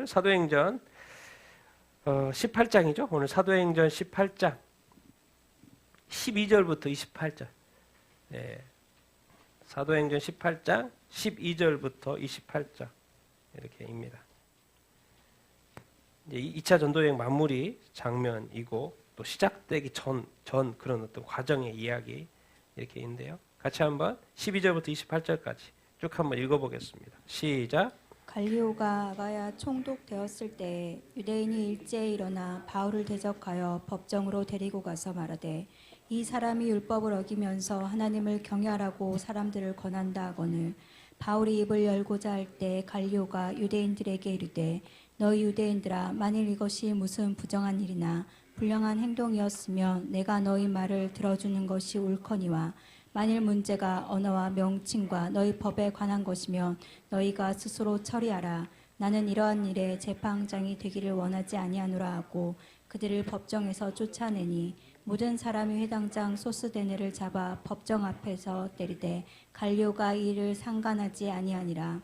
사도행전 18장이죠. 오늘 사도행전 18장 12절부터 28절. 예. 사도행전 18장 12절부터 28절 이렇게입니다. 이제 2차 전도여행 마무리 장면이고 또 시작되기 전 그런 어떤 과정의 이야기 이렇게 있는데요. 같이 한번 12절부터 28절까지 쭉 한번 읽어보겠습니다. 시작. 갈리오가 아가야 총독되었을 때 유대인이 일제히 일어나 바울을 대적하여 법정으로 데리고 가서 말하되 이 사람이 율법을 어기면서 하나님을 경외하라고 사람들을 권한다 하거늘 바울이 입을 열고자 할 때 갈리오가 유대인들에게 이르되 너희 유대인들아 만일 이것이 무슨 부정한 일이나 불량한 행동이었으면 내가 너희 말을 들어주는 것이 옳거니와 만일 문제가 언어와 명칭과 너희 법에 관한 것이면 너희가 스스로 처리하라. 나는 이러한 일에 재판장이 되기를 원하지 아니하노라 하고 그들을 법정에서 쫓아내니 모든 사람이 회당장 소스데네를 잡아 법정 앞에서 때리되 갈리오가 이 일을 상관하지 아니하니라.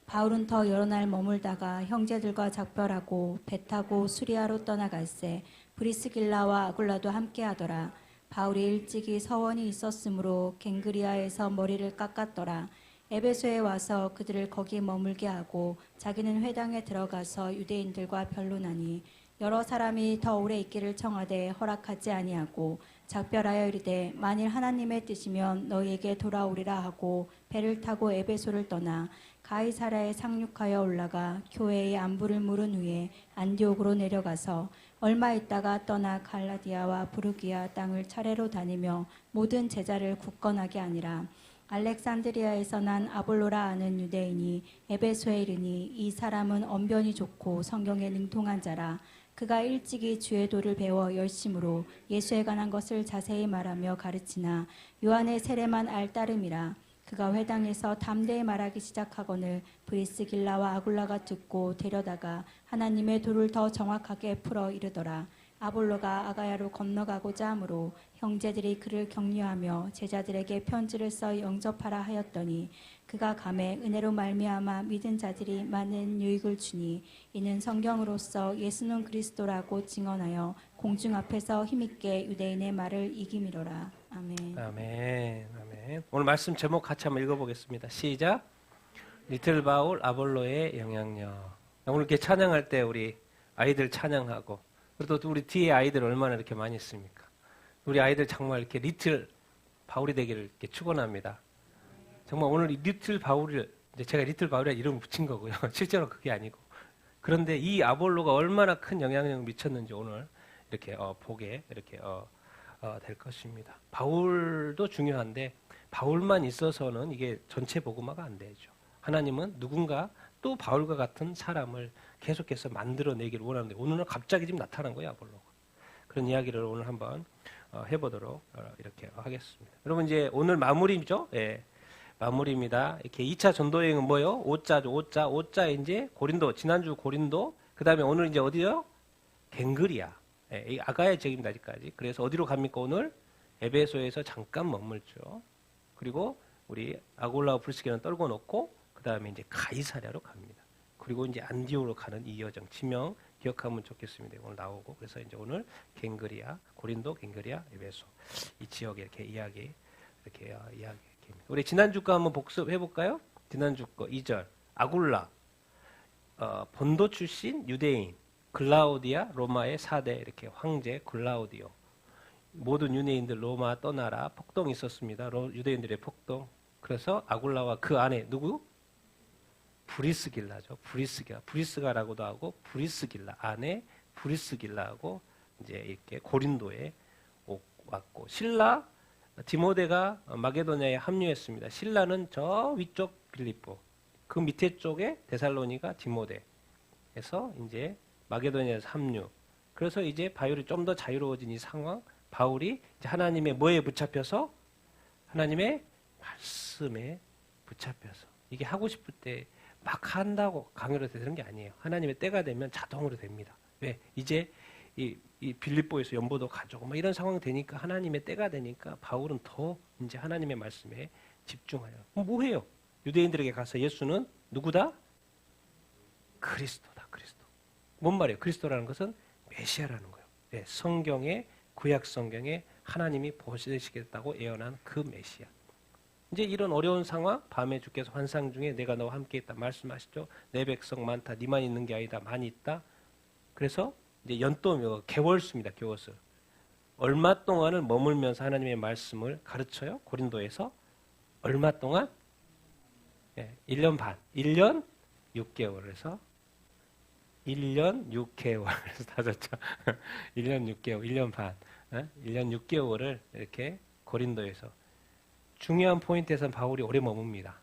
바울은 더 여러 날 머물다가 형제들과 작별하고 배 타고 수리아로 떠나갈새 브리스길라와 아굴라도 함께하더라. 바울이 일찍이 서원이 있었으므로 갱그리아에서 머리를 깎았더라. 에베소에 와서 그들을 거기 머물게 하고 자기는 회당에 들어가서 유대인들과 변론하니 여러 사람이 더 오래 있기를 청하되 허락하지 아니하고 작별하여 이르되 만일 하나님의 뜻이면 너희에게 돌아오리라 하고 배를 타고 에베소를 떠나 가이사랴에 상륙하여 올라가 교회의 안부를 물은 후에 안디옥으로 내려가서 얼마 있다가 떠나 갈라디아와 부르기아 땅을 차례로 다니며 모든 제자를 굳건하게 하니라. 알렉산드리아에서 난 아볼로라 아는 유대인이 에베소에 이르니 이 사람은 언변이 좋고 성경에 능통한 자라. 그가 일찍이 주의 도를 배워 열심으로 예수에 관한 것을 자세히 말하며 가르치나 요한의 세례만 알 따름이라. 그가 회당에서 담대히 말하기 시작하거늘 브리스길라와 아굴라가 듣고 데려다가 하나님의 도를 더 정확하게 풀어 이르더라. 아볼로가 아가야로 건너가고자 하므로 형제들이 그를 격려하며 제자들에게 편지를 써 영접하라 하였더니 그가 감에 은혜로 말미암아 믿은 자들이 많은 유익을 주니 이는 성경으로서 예수는 그리스도라고 증언하여 공중 앞에서 힘있게 유대인의 말을 이기미로라. 아멘. 아멘. 아멘. 오늘 말씀 제목 같이 한번 읽어보겠습니다. 시작. 리틀 바울 아볼로의 영향력. 오늘 이렇게 찬양할 때 우리 아이들 찬양하고 그리고 또 우리 뒤에 아이들 얼마나 이렇게 많이 있습니까? 우리 아이들 정말 이렇게 리틀 바울이 되기를 이렇게 축원합니다. 정말 오늘 이 리틀 바울을 이제 제가 리틀 바울이라는 이름을 붙인 거고요. 실제로 그게 아니고 그런데 이 아볼로가 얼마나 큰 영향력을 미쳤는지 오늘 이렇게 보게 이렇게 될 것입니다. 바울도 중요한데 바울만 있어서는 이게 전체 복음화가 안 되죠. 하나님은 누군가 또 바울과 같은 사람을 계속해서 만들어내기를 원하는데 오늘은 갑자기 지금 나타난 거예요, 아볼로가. 그런 이야기를 오늘 한번 해보도록 이렇게 하겠습니다. 여러분 이제 오늘 마무리죠? 예, 마무리입니다. 이렇게 2차 전도여행은 뭐요? 5자죠. 5자 이제 고린도, 지난주 고린도, 그 다음에 오늘 이제 어디요? 갱그리아. 예, 아가야 지역입니다, 아직까지. 그래서 어디로 갑니까, 오늘? 에베소에서 잠깐 머물죠. 그리고 우리 아골라와 브리스길라는 떨궈 놓고, 그 다음에 이제 가이사랴로 갑니다. 그리고 이제 안디오로 가는 이 여정, 지명 기억하면 좋겠습니다. 오늘 나오고. 그래서 이제 오늘 갱그리아, 고린도, 갱그리아, 에베소. 이 지역에 이렇게 이야기. 우리 지난주 거 한번 복습해 볼까요? 지난주 거 2절. 아굴라, 본도 출신 유대인, 글라우디아, 로마의 4대 이렇게 황제 글라우디오. 모든 유대인들 로마 떠나라. 폭동이 있었습니다. 유대인들의 폭동. 그래서 아굴라와 그 안에 누구? 브리스길라죠. 브리스가라고도 하고 브리스길라 안에 브리스길라하고 이제 이렇게 고린도에 왔고 신라 디모데가 마게도냐에 합류했습니다. 신라는 저 위쪽 빌립보 그 밑에 쪽에 데살로니가 디모데에서 이제 마게도냐에서 합류. 그래서 이제 바울이 좀 더 자유로워진 이 상황. 바울이 이제 하나님의 뭐에 붙잡혀서 하나님의 말씀에 붙잡혀서 이게 하고 싶을 때 막 한다고 강요로 되는 게 아니에요. 하나님의 때가 되면 자동으로 됩니다. 왜? 이제 이 빌립보에서 연보도 가져오고 뭐 이런 상황 되니까 하나님의 때가 되니까 바울은 더 이제 하나님의 말씀에 집중해요. 뭐 해요? 유대인들에게 가서 예수는 누구다? 그리스도다. 그리스도. 뭔 말이에요? 그리스도라는 것은 메시아라는 거예요. 네, 성경에 구약 성경에 하나님이 보시겠다고 예언한 그 메시아. 이제 이런 어려운 상황, 밤에 주께서 환상 중에 내가 너와 함께 있다 말씀하시죠. 내 백성 많다. 니만 있는 게 아니다. 많이 있다. 그래서 이제 연도 개월수입니다. 개월수. 얼마 동안을 머물면서 하나님의 말씀을 가르쳐요. 고린도에서 얼마 동안? 1년 반. 1년 6개월에서 1년 6개월. 그래서 다 졌죠. 1년 6개월, 1년 반. 1년 6개월을 이렇게 고린도에서 중요한 포인트에서는 바울이 오래 머뭅니다.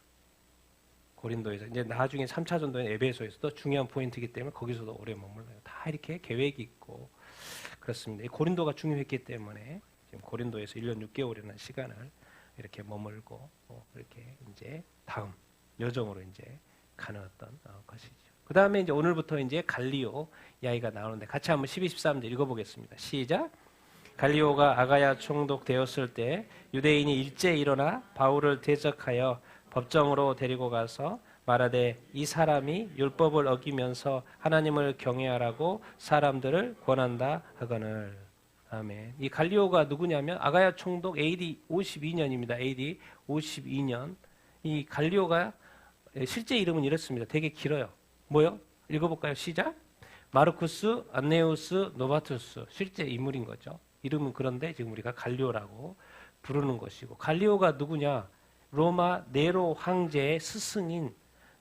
고린도에서. 이제 나중에 3차 전도인 에베소에서도 중요한 포인트이기 때문에 거기서도 오래 머물러요. 다 이렇게 계획이 있고 그렇습니다. 고린도가 중요했기 때문에 지금 고린도에서 1년 6개월이라는 시간을 이렇게 머물고 이렇게 이제 다음 여정으로 이제 가는 어떤 것이죠. 그 다음에 이제 오늘부터 이제 갈리오 이야기가 나오는데 같이 한번 12, 13절 읽어보겠습니다. 시작. 갈리오가 아가야 총독 되었을 때 유대인이 일제히 일어나 바울을 대적하여 법정으로 데리고 가서 말하되 이 사람이 율법을 어기면서 하나님을 경외하라고 사람들을 권한다 하거늘. 아멘. 이 갈리오가 누구냐면 아가야 총독 AD 52년입니다. AD 52년. 이 갈리오가 실제 이름은 이렇습니다. 되게 길어요. 뭐요? 읽어볼까요? 시작. 마르쿠스 안네우스 노바투스. 실제 인물인 거죠. 이름은 그런데 지금 우리가 갈리오라고 부르는 것이고, 갈리오가 누구냐? 로마 네로 황제의 스승인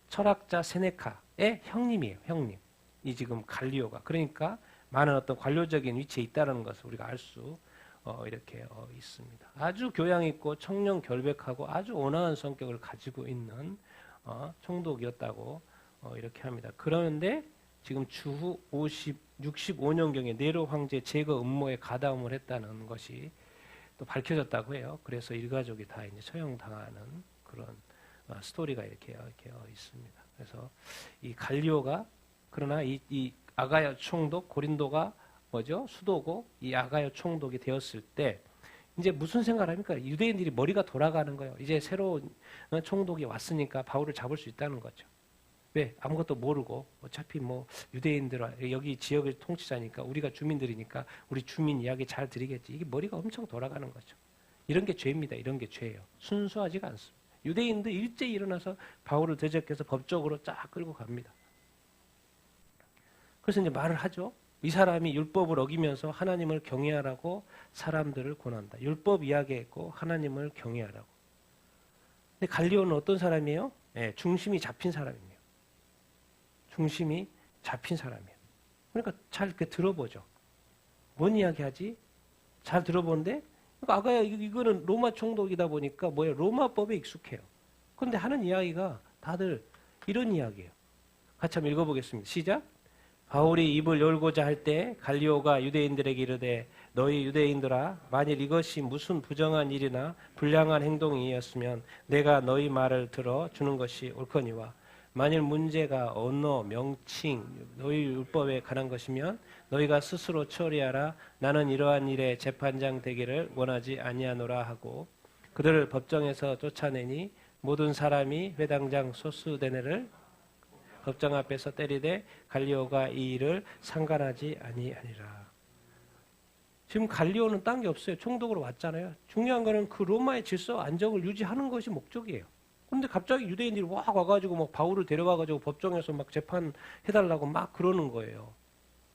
철학자 세네카의 형님이에요. 형님. 이 지금 갈리오가. 그러니까 많은 어떤 관료적인 위치에 있다는 것을 우리가 알 수 이렇게 있습니다. 아주 교양 있고 청렴 결백하고 아주 온화한 성격을 가지고 있는 총독이었다고 이렇게 합니다. 그런데 지금 추후 65년경에 네로 황제 제거 음모에 가담을 했다는 것이 또 밝혀졌다고 해요. 그래서 일가족이 다 이제 처형당하는 그런 스토리가 이렇게 있습니다. 그래서 이 갈리오가 그러나 이 아가야 총독 고린도가 뭐죠? 수도고 이 아가야 총독이 되었을 때 이제 무슨 생각을 합니까? 유대인들이 머리가 돌아가는 거예요. 이제 새로운 총독이 왔으니까 바울을 잡을 수 있다는 거죠. 왜? 아무것도 모르고 어차피 뭐 유대인들 여기 지역의 통치자니까 우리가 주민들이니까 우리 주민 이야기 잘 드리겠지. 이게 머리가 엄청 돌아가는 거죠. 이런 게 죄입니다. 이런 게 죄예요. 순수하지가 않습니다. 유대인들 일제히 일어나서 바울을 대적해서 법적으로 쫙 끌고 갑니다. 그래서 이제 말을 하죠. 이 사람이 율법을 어기면서 하나님을 경외하라고 사람들을 권한다. 율법 이야기했고 하나님을 경외하라고. 근데 갈리오는 어떤 사람이에요? 중심이 잡힌 사람입니다. 중심이 잡힌 사람이에요. 그러니까 잘 이렇게 들어보죠. 뭔 이야기하지? 잘 들어보는데 그러니까 아가야 이거는 로마 총독이다 보니까 뭐예요? 로마법에 익숙해요. 그런데 하는 이야기가 다들 이런 이야기예요. 같이 한번 읽어보겠습니다. 시작. 바울이 입을 열고자 할 때 갈리오가 유대인들에게 이르되 너희 유대인들아 만일 이것이 무슨 부정한 일이나 불량한 행동이었으면 내가 너희 말을 들어 주는 것이 옳거니와 만일 문제가 언어, 명칭, 너희 율법에 관한 것이면 너희가 스스로 처리하라. 나는 이러한 일에 재판장 되기를 원하지 아니하노라 하고 그들을 법정에서 쫓아내니 모든 사람이 회당장 소스데네를 법정 앞에서 때리되 갈리오가 이 일을 상관하지 아니하니라. 지금 갈리오는 딴 게 없어요. 총독으로 왔잖아요. 중요한 거는 그 로마의 질서 안정을 유지하는 것이 목적이에요. 근데 갑자기 유대인들이 막 와가지고 막 바울을 데려와가지고 법정에서 막 재판해달라고 막 그러는 거예요.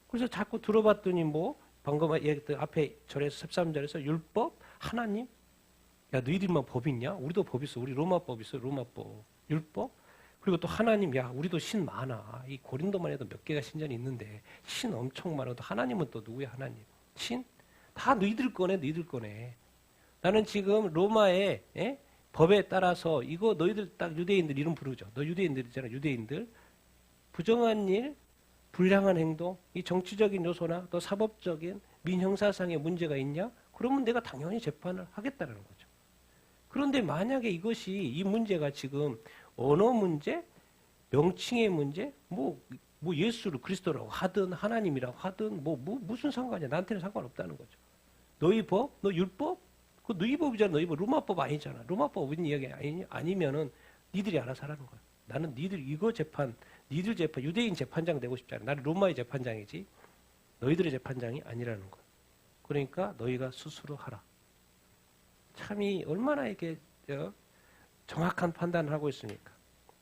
그래서 자꾸 들어봤더니 뭐 방금 얘기했던 앞에 절에서 13절에서 율법, 하나님, 야 너희들만 법 있냐? 우리도 법 있어. 우리 로마법 있어. 로마법, 율법. 그리고 또 하나님, 야 우리도 신 많아. 이 고린도만 해도 몇 개가 신전이 있는데 신 엄청 많아. 또 하나님은 또 누구야? 하나님, 신? 다 너희들 거네. 너희들 거네. 나는 지금 로마의 법에 따라서 이거 너희들 딱 유대인들 이름 부르죠. 너 유대인들 있잖아. 유대인들. 부정한 일, 불량한 행동, 이 정치적인 요소나 또 사법적인 민형사상의 문제가 있냐? 그러면 내가 당연히 재판을 하겠다는 거죠. 그런데 만약에 이것이 이 문제가 지금 언어 문제, 명칭의 문제, 뭐 예수를 그리스도라고 하든 하나님이라고 하든 무슨 상관이야? 나한테는 상관없다는 거죠. 너희 법, 너 율법, 그 너희 법이잖아. 너희 법 로마법 아니잖아. 로마법은 이야기 아니면은 니들이 알아서 하라는 거야. 나는 니들 이거 재판, 니들 재판, 유대인 재판장 되고 싶지 않아. 나는 로마의 재판장이지 너희들의 재판장이 아니라는 거야. 그러니까 너희가 스스로 하라. 참이 얼마나 이렇게 정확한 판단을 하고 있습니까?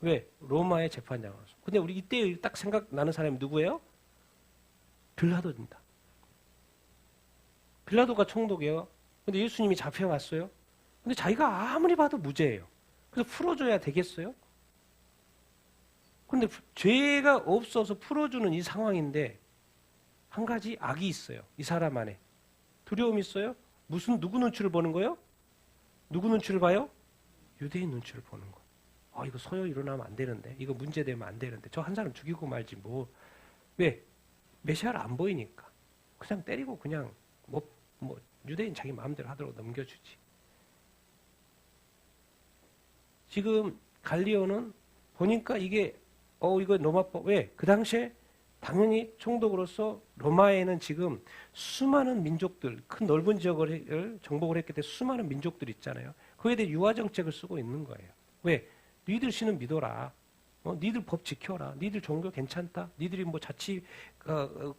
왜? 로마의 재판장으로서. 근데 우리 이때 딱 생각나는 사람이 누구예요? 빌라도입니다. 빌라도가 총독이에요. 근데 예수님이 잡혀갔어요. 근데 자기가 아무리 봐도 무죄예요. 그래서 풀어줘야 되겠어요? 근데 죄가 없어서 풀어주는 이 상황인데 한 가지 악이 있어요. 이 사람 안에. 두려움이 있어요? 누구 눈치를 보는 거예요? 누구 눈치를 봐요? 유대인 눈치를 보는 거예요. 이거 소요 일어나면 안 되는데. 이거 문제되면 안 되는데. 저 한 사람 죽이고 말지 뭐. 왜? 메시아를 안 보이니까. 그냥 때리고 그냥 뭐 유대인 자기 마음대로 하도록 넘겨주지. 지금 갈리오는 보니까 이게 이거 로마법. 왜? 그 당시에 당연히 총독으로서 로마에는 지금 수많은 민족들, 큰 넓은 지역을 정복을 했기 때문에 수많은 민족들 있잖아요. 그에 대해 유화 정책을 쓰고 있는 거예요. 왜? 니들 신은 믿어라. 니들 법 지켜라. 니들 종교 괜찮다. 니들이 뭐 자치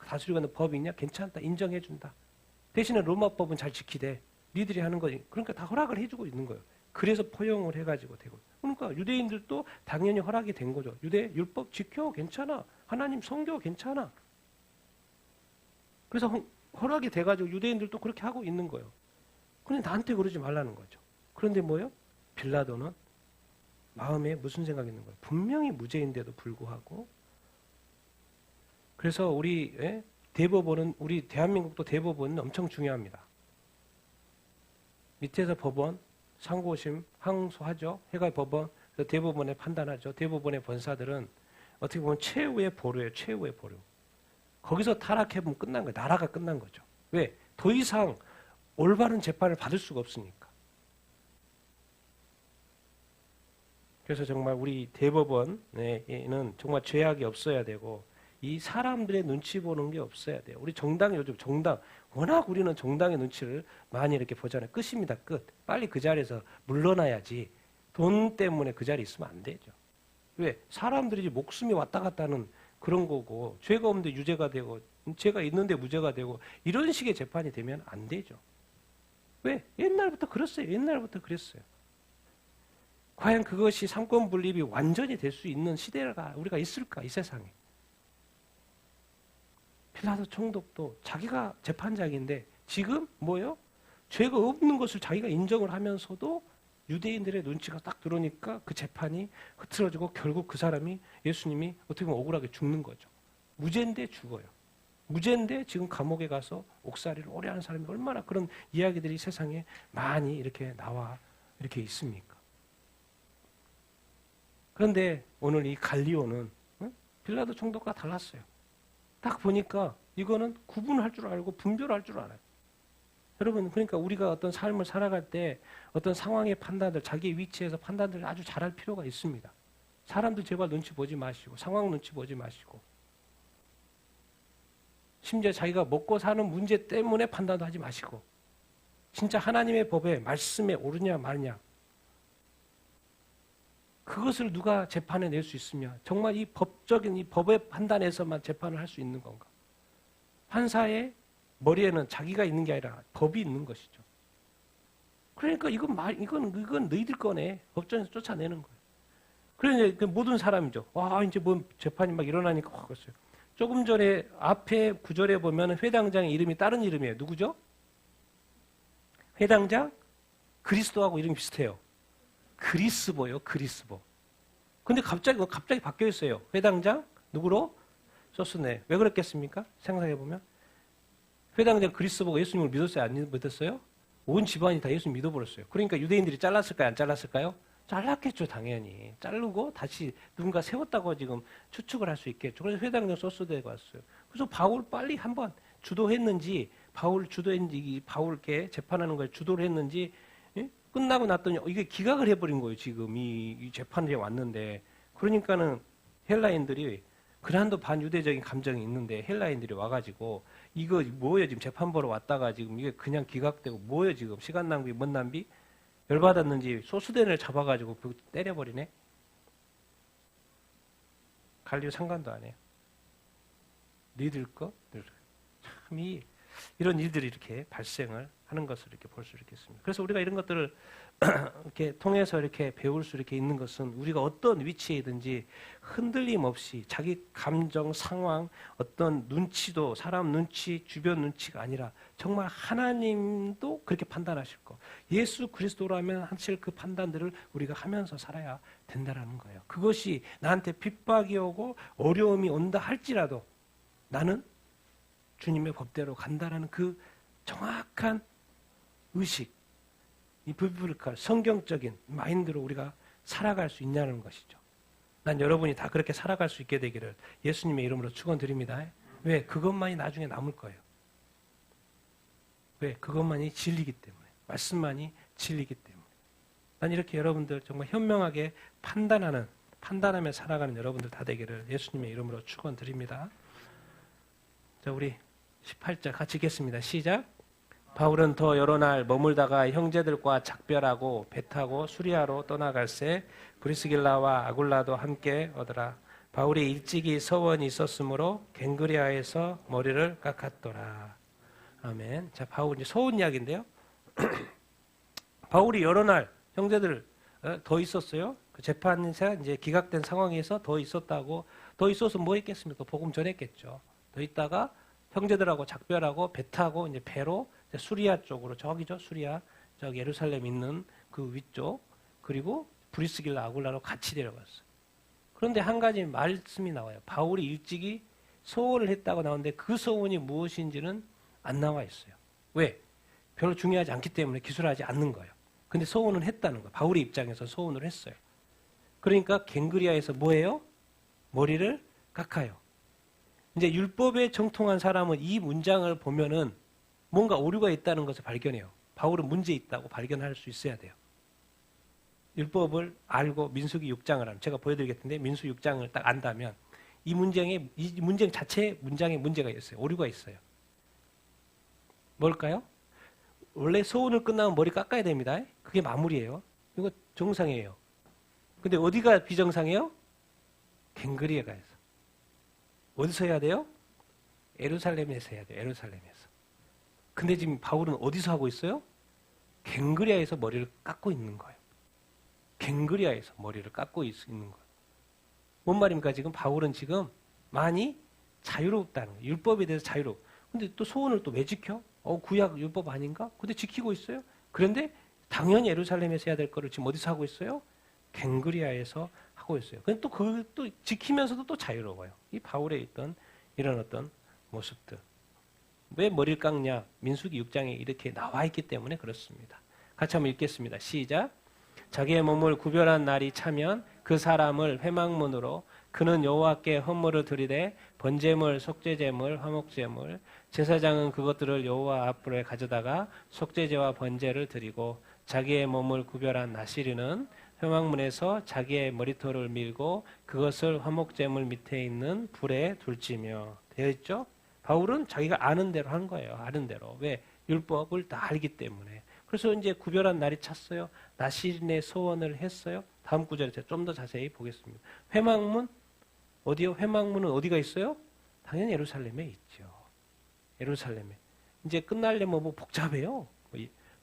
다스리고 있는 법이 있냐? 괜찮다. 인정해준다. 대신에 로마법은 잘 지키되 니들이 하는 거지. 그러니까 다 허락을 해주고 있는 거예요. 그래서 포용을 해가지고 되고. 그러니까 유대인들도 당연히 허락이 된 거죠. 유대 율법 지켜 괜찮아. 하나님 성교 괜찮아. 그래서 허락이 돼가지고 유대인들도 그렇게 하고 있는 거예요. 그런데 나한테 그러지 말라는 거죠. 그런데 뭐예요? 빌라도는 마음에 무슨 생각이 있는 거예요? 분명히 무죄인데도 불구하고. 그래서 우리 대법원은 우리 대한민국도 대법원은 엄청 중요합니다. 밑에서 법원, 상고심, 항소하죠. 해가 법원, 대법원에 판단하죠. 대법원의 권사들은 어떻게 보면 최후의 보루예요. 최후의 보루. 거기서 타락해보면 끝난 거예요. 나라가 끝난 거죠. 왜? 더 이상 올바른 재판을 받을 수가 없으니까. 그래서 정말 우리 대법원에는 정말 죄악이 없어야 되고 이 사람들의 눈치 보는 게 없어야 돼요. 우리 요즘 정당 워낙 우리는 정당의 눈치를 많이 이렇게 보잖아요. 끝입니다. 끝. 빨리 그 자리에서 물러나야지. 돈 때문에 그 자리에 있으면 안 되죠. 왜? 사람들이 목숨이 왔다 갔다 하는 그런 거고 죄가 없는데 유죄가 되고 죄가 있는데 무죄가 되고 이런 식의 재판이 되면 안 되죠. 왜? 옛날부터 그랬어요. 옛날부터 그랬어요. 과연 그것이 삼권 분립이 완전히 될 수 있는 시대가 우리가 있을까? 이 세상에. 빌라도 총독도 자기가 재판장인데 지금 뭐예요? 죄가 없는 것을 자기가 인정을 하면서도 유대인들의 눈치가 딱 들어오니까 그 재판이 흐트러지고 결국 그 사람이 예수님이 어떻게 보면 억울하게 죽는 거죠. 무죄인데 죽어요. 무죄인데 지금 감옥에 가서 옥살이를 오래 하는 사람이 얼마나 그런 이야기들이 세상에 많이 이렇게 나와 이렇게 있습니까? 그런데 오늘 이 갈리오는 빌라도 총독과 달랐어요. 딱 보니까 이거는 구분할 줄 알고 분별할 줄 알아요. 여러분, 그러니까 우리가 어떤 삶을 살아갈 때 어떤 상황의 판단들, 자기의 위치에서 판단들을 아주 잘할 필요가 있습니다. 사람들 제발 눈치 보지 마시고, 상황 눈치 보지 마시고, 심지어 자기가 먹고 사는 문제 때문에 판단도 하지 마시고, 진짜 하나님의 법에, 말씀에 옳으냐 마느냐, 그것을 누가 재판에 낼 수 있으냐? 정말 이 법적인 이 법의 판단에서만 재판을 할 수 있는 건가? 판사의 머리에는 자기가 있는 게 아니라 법이 있는 것이죠. 그러니까 이건 너희들 거네. 법정에서 쫓아내는 거예요. 그러니 그 모든 사람이죠. 와, 이제 뭐 재판이 막 일어나니까 확 갔어요. 조금 전에 앞에 구절에 보면 회당장의 이름이 다른 이름이에요. 누구죠? 회당장? 그리스도하고 이름이 비슷해요. 그리스보요, 그리스보. 근데 갑자기 바뀌어 있어요. 회당장? 누구로? 소스네. 왜 그랬겠습니까? 생각해보면. 회당장 그리스보가 예수님을 믿었어요? 안 믿었어요? 온 집안이 다 예수님 믿어버렸어요. 그러니까 유대인들이 잘랐을까요? 안 잘랐을까요? 잘랐겠죠, 당연히. 자르고 다시 누군가 세웠다고 지금 추측을 할 수 있겠죠. 그래서 회당장 소스대가 왔어요. 그래서 바울 빨리 한번 주도했는지, 바울께 재판하는 걸 주도를 했는지, 끝나고 났더니 이게 기각을 해버린 거예요. 지금 이 재판에 왔는데. 그러니까는 헬라인들이 그란도 반유대적인 감정이 있는데 헬라인들이 와가지고 이거 뭐예요? 지금 재판 보러 왔다가 지금 이게 그냥 기각되고 뭐예요? 지금 시간 낭비, 뭔 낭비? 열받았는지 소수대를 잡아가지고 때려버리네. 관리 상관도 안 해요. 니들 거? 참 이런 일들이 이렇게 발생을 하는 것을 이렇게 볼 수 있겠습니다. 그래서 우리가 이런 것들을 이렇게 통해서 이렇게 배울 수 이렇게 있는 것은 우리가 어떤 위치에든지 흔들림 없이 자기 감정, 상황, 어떤 눈치도 사람 눈치, 주변 눈치가 아니라 정말 하나님도 그렇게 판단하실 거. 예수 그리스도라면 하실 그 판단들을 우리가 하면서 살아야 된다라는 거예요. 그것이 나한테 핍박이 오고 어려움이 온다 할지라도 나는 주님의 법대로 간다라는 그 정확한 의식, 이 비블리컬 성경적인 마인드로 우리가 살아갈 수 있냐는 것이죠. 난 여러분이 다 그렇게 살아갈 수 있게 되기를 예수님의 이름으로 축원드립니다. 왜? 그것만이 나중에 남을 거예요. 왜? 그것만이 진리기 때문에. 말씀만이 진리기 때문에. 난 이렇게 여러분들 정말 현명하게 판단하며 살아가는 여러분들 다 되기를 예수님의 이름으로 축원드립니다. 자, 우리 18절 같이 읽겠습니다. 시작. 바울은 더 여러 날 머물다가 형제들과 작별하고 배 타고 수리아로 떠나갈새 브리스길라와 아굴라도 함께 오더라. 바울이 일찍이 서원이 있었으므로 갱그리아에서 머리를 깎았더라. 아멘. 자, 바울 이제 서원 이야기인데요. 바울이 여러 날 형제들 더 있었어요. 그 재판이 이제 기각된 상황에서 더 있었다고. 더 있어서 뭐 했겠습니까? 복음 전했겠죠. 더 있다가 형제들하고 작별하고 배 타고 이제 배로 수리아 쪽으로 저기죠. 수리아 저기 예루살렘 있는 그 위쪽 그리고 브리스길라 아굴라로 같이 내려갔어요. 그런데 한 가지 말씀이 나와요. 바울이 일찍이 소원을 했다고 나오는데 그 소원이 무엇인지는 안 나와 있어요. 왜? 별로 중요하지 않기 때문에 기술하지 않는 거예요. 근데 소원은 했다는 거예요. 바울의 입장에서 소원을 했어요. 그러니까 갱그리아에서 뭐예요? 머리를 깎아요. 이제 율법에 정통한 사람은 이 문장을 보면은 뭔가 오류가 있다는 것을 발견해요. 바울은 문제 있다고 발견할 수 있어야 돼요. 율법을 알고 민수기 6장을 하면 제가 보여드리겠는데 민수기 6장을 딱 안다면 이 문장 자체 문장에 문제가 있어요. 오류가 있어요. 뭘까요? 원래 소원을 끝나면 머리 깎아야 됩니다. 그게 마무리예요. 이거 정상이에요. 근데 어디가 비정상이에요? 갱그리아가에서. 어디서 해야 돼요? 예루살렘에서 해야 돼요. 예루살렘에서. 근데 지금 바울은 어디서 하고 있어요? 갱그리아에서 머리를 깎고 있는 거예요. 갱그리아에서 머리를 깎고 있는 거예요. 뭔 말입니까? 지금 바울은 지금 많이 자유롭다는 거예요. 율법에 대해서 자유로워. 근데 또 소원을 또 왜 지켜? 구약 율법 아닌가? 근데 지키고 있어요. 그런데 당연히 예루살렘에서 해야 될 거를 지금 어디서 하고 있어요? 갱그리아에서 하고 있어요. 근데 또 그걸 또 지키면서도 또 자유로워요. 이 바울에 있던 이런 어떤 모습들. 왜 머리를 깎냐? 민수기 6장에 이렇게 나와 있기 때문에 그렇습니다. 같이 한번 읽겠습니다. 시작. 자기의 몸을 구별한 날이 차면 그 사람을 회막문으로 그는 여호와께 헌물을 드리되 번제물, 속죄제물, 화목제물 제사장은 그것들을 여호와 앞으로 가져다가 속죄제와 번제를 드리고 자기의 몸을 구별한 나시리는 회막문에서 자기의 머리털을 밀고 그것을 화목제물 밑에 있는 불에 둘지며 되어 있죠? 바울은 자기가 아는 대로 한 거예요. 아는 대로. 왜? 율법을 다 알기 때문에. 그래서 이제 구별한 날이 찼어요. 나시린의 소원을 했어요. 다음 구절에 좀 더 자세히 보겠습니다. 회막문 어디요? 회막문은 어디가 있어요? 당연히 예루살렘에 있죠. 예루살렘에. 이제 끝날려면 뭐 복잡해요.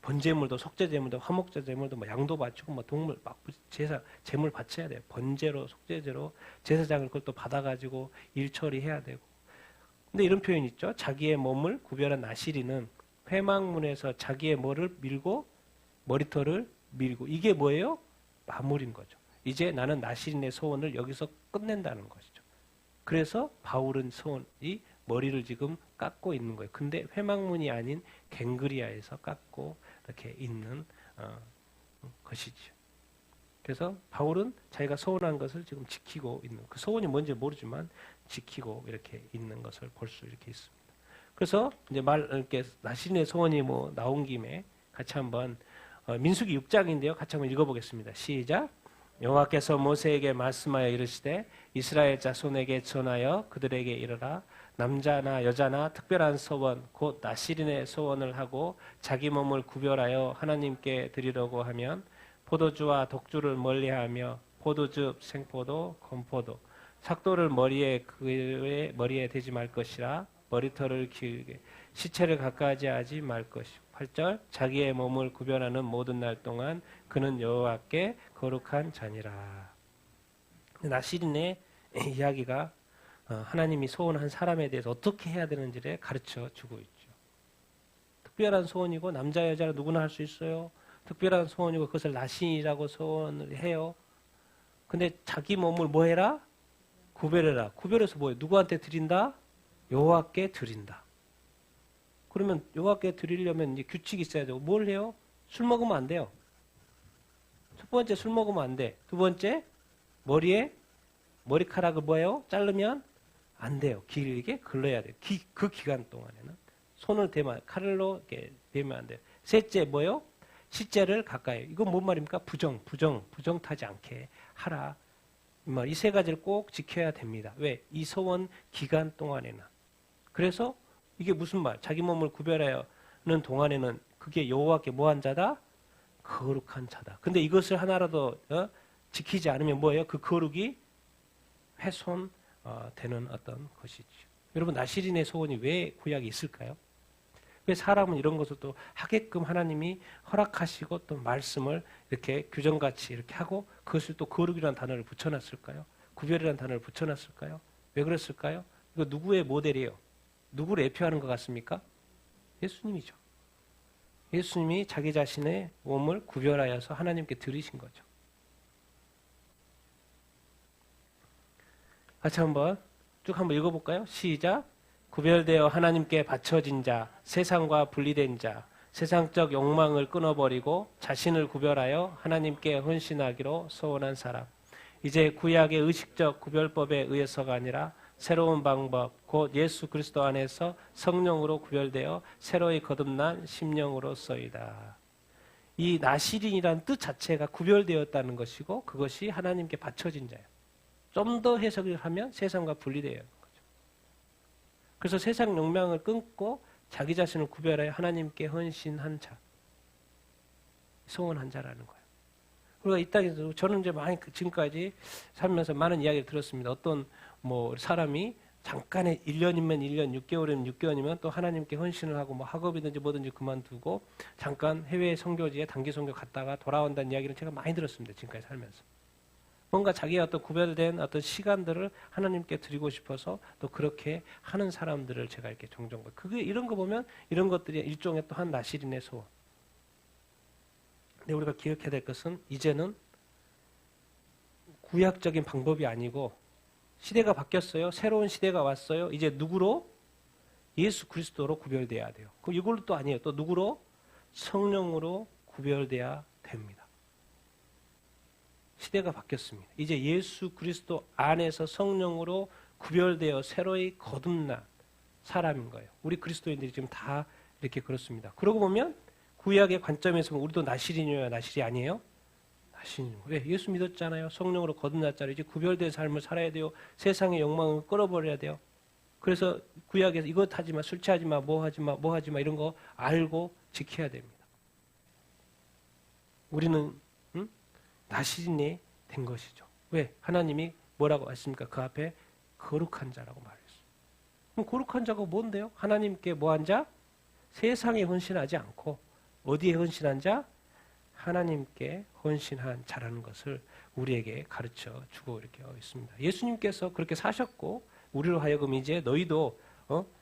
번제물도 속죄제물도 화목제물도 뭐 양도 바치고 뭐 동물 막 제물 바쳐야 돼요. 번제로 속죄제로 제사장을 그걸 또 받아가지고 일 처리해야 되고. 근데 이런 표현 있죠. 자기의 몸을 구별한 나시리는 회막문에서 자기의 머리를 밀고 머리털을 밀고 이게 뭐예요? 마무리인 거죠. 이제 나는 나시린의 소원을 여기서 끝낸다는 것이죠. 그래서 바울은 소원이 머리를 지금 깎고 있는 거예요. 근데 회막문이 아닌 갱그리아에서 깎고 이렇게 있는 것이죠. 그래서 바울은 자기가 소원한 것을 지금 지키고 있는 그 소원이 뭔지 모르지만 지키고 이렇게 있는 것을 볼 수 이렇게 있습니다. 그래서 이제 이렇게 나시린의 소원이 뭐 나온 김에 같이 한번 민수기 6장인데요. 같이 한번 읽어보겠습니다. 시작. 여호와께서 모세에게 말씀하여 이르시되 이스라엘 자손에게 전하여 그들에게 이르라 남자나 여자나 특별한 소원 곧 나시린의 소원을 하고 자기 몸을 구별하여 하나님께 드리려고 하면 포도주와 독주를 멀리하며 포도즙, 생포도, 건포도, 삭도를 머리에 대지 말 것이라 머리털을 기르게 시체를 가까이 하지 말 것이고 8절 자기의 몸을 구별하는 모든 날 동안 그는 여호와께 거룩한 자니라. 나시린의 이야기가 하나님이 소원한 사람에 대해서 어떻게 해야 되는지를 가르쳐 주고 있죠. 특별한 소원이고 남자 여자 누구나 할 수 있어요. 특별한 소원이고 그것을 나신이라고 소원을 해요. 근데 자기 몸을 뭐 해라? 구별해라. 구별해서 뭐예요? 누구한테 드린다? 여호와께 드린다. 그러면 여호와께 드리려면 이제 규칙이 있어야 되고 뭘 해요? 술 먹으면 안 돼요. 첫 번째 술 먹으면 안 돼. 두 번째 머리에 머리카락을 뭐예요? 자르면 안 돼요. 길게 걸러야 돼요. 그 기간 동안에는 손을 대면 칼로 이렇게 대면 안 돼요. 셋째 뭐예요? 시체를 가까이. 이건 뭔 말입니까? 부정 타지 않게 하라. 이 세 가지를 꼭 지켜야 됩니다. 왜? 이 소원 기간 동안에는. 그래서 이게 무슨 말? 자기 몸을 구별하는 동안에는 그게 여호와께 뭐한 자다? 거룩한 자다. 근데 이것을 하나라도 지키지 않으면 뭐예요? 그 거룩이 훼손되는 어떤 것이죠. 여러분 나시린의 소원이 왜 구약에 있을까요? 왜 사람은 이런 것을 또 하게끔 하나님이 허락하시고 또 말씀을 이렇게 규정같이 이렇게 하고 그것을 또 거룩이라는 단어를 붙여놨을까요? 구별이라는 단어를 붙여놨을까요? 왜 그랬을까요? 이거 누구의 모델이에요? 누구를 예표하는 것 같습니까? 예수님이죠. 예수님이 자기 자신의 몸을 구별하여서 하나님께 드리신 거죠. 같이 한번 쭉 한번 읽어볼까요? 시작. 구별되어 하나님께 바쳐진 자, 세상과 분리된 자, 세상적 욕망을 끊어버리고 자신을 구별하여 하나님께 헌신하기로 소원한 사람. 이제 구약의 의식적 구별법에 의해서가 아니라 새로운 방법, 곧 예수 그리스도 안에서 성령으로 구별되어 새로이 거듭난 심령으로서이다. 이 나시린이라는 뜻 자체가 구별되었다는 것이고 그것이 하나님께 바쳐진 자예요. 좀 더 해석을 하면 세상과 분리되어야 하는 거죠. 그래서 세상 욕망을 끊고 자기 자신을 구별하여 하나님께 헌신한 자, 소원한 자라는 거예요. 그리고 이 땅에서 저는 이제 많이 지금까지 살면서 많은 이야기를 들었습니다. 어떤 사람이 잠깐의 1년이면 1년, 6개월이면 6개월이면 또 하나님께 헌신을 하고 학업이든지 뭐든지 그만두고 잠깐 해외 선교지에 단기 선교 갔다가 돌아온다는 이야기를 제가 많이 들었습니다. 지금까지 살면서. 뭔가 자기의 어떤 구별된 어떤 시간들을 하나님께 드리고 싶어서 또 그렇게 하는 사람들을 제가 이렇게 종종 그게 이런 거 보면 이런 것들이 일종의 또 한 나시린의 소원. 근데 우리가 기억해야 될 것은 이제는 구약적인 방법이 아니고 시대가 바뀌었어요. 새로운 시대가 왔어요. 이제 누구로? 예수 그리스도로 구별돼야 돼요. 그럼 이걸로 또 아니에요. 또 누구로? 성령으로 구별돼야 됩니다. 시대가 바뀌었습니다. 이제 예수 그리스도 안에서 성령으로 구별되어 새로이 거듭난 사람인 거예요. 우리 그리스도인들이 지금 다 이렇게 그렇습니다. 그러고 보면 구약의 관점에서 우리도 나시린이에요, 나시리 아니에요? 나시린. 왜? 예수 믿었잖아요. 성령으로 거듭났잖아요. 이제 구별된 삶을 살아야 돼요. 세상의 욕망을 끌어버려야 돼요. 그래서 구약에서 이것 하지 마, 술 취하지 마, 뭐 하지 마 이런 거 알고 지켜야 됩니다. 우리는 나시린이 된 것이죠. 왜? 하나님이 뭐라고 했습니까? 그 앞에 거룩한 자라고 말했어요. 그럼 거룩한 자가 뭔데요? 하나님께 뭐한 자? 세상에 헌신하지 않고 어디에 헌신한 자? 하나님께 헌신한 자라는 것을 우리에게 가르쳐 주고 이렇게 있습니다. 예수님께서 그렇게 사셨고 우리로 하여금 이제 너희도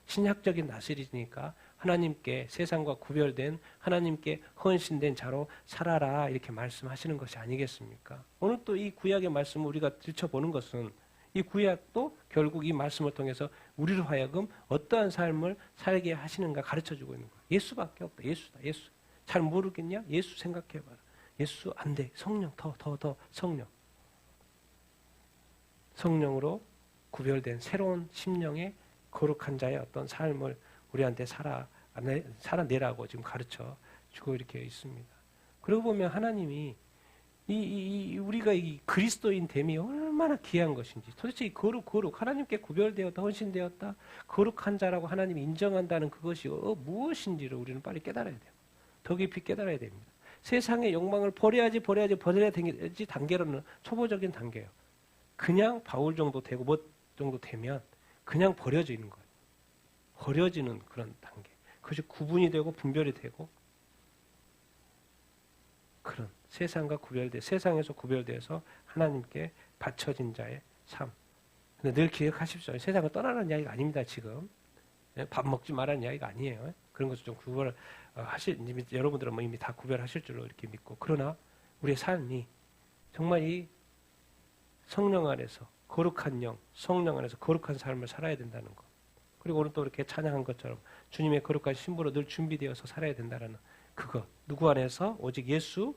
신약적인 나시린이니까 하나님께 세상과 구별된 하나님께 헌신된 자로 살아라 이렇게 말씀하시는 것이 아니겠습니까? 오늘 또 이 구약의 말씀을 우리가 들춰보는 것은 이 구약도 결국 이 말씀을 통해서 우리로 하여금 어떠한 삶을 살게 하시는가 가르쳐주고 있는 거예요. 예수밖에 없다. 예수다. 예수. 잘 모르겠냐? 예수 생각해봐라. 예수 안 돼. 성령 더 성령. 성령으로 구별된 새로운 심령의 거룩한 자의 어떤 삶을 우리한테 살아내라고 지금 가르쳐 주고 이렇게 있습니다. 그러고 보면 하나님이 우리가 이 그리스도인 됨이 얼마나 귀한 것인지 도대체 이 거룩 하나님께 구별되었다 헌신되었다 거룩한 자라고 하나님이 인정한다는 그것이 무엇인지를 우리는 빨리 깨달아야 돼요. 더 깊이 깨달아야 됩니다. 세상의 욕망을 버려야지 단계로는 초보적인 단계예요. 그냥 바울 정도 되고 뭐 정도 되면 그냥 버려지는 거예요. 버려지는 그런 단계. 그것이 구분이 되고 분별이 되고 그런 세상과 세상에서 구별돼서 하나님께 바쳐진 자의 삶. 근데 늘 기억하십시오. 세상을 떠나는 이야기가 아닙니다. 지금 밥 먹지 말라는 이야기가 아니에요. 그런 것을 좀 구별을 여러분들은 뭐 이미 다 구별하실 줄로 이렇게 믿고, 그러나 우리의 삶이 정말 이 성령 안에서 거룩한 영, 성령 안에서 거룩한 삶을 살아야 된다는 것. 그리고 오늘 또 이렇게 찬양한 것처럼 주님의 거룩한 신부로 늘 준비되어서 살아야 된다는 그것. 누구 안에서? 오직 예수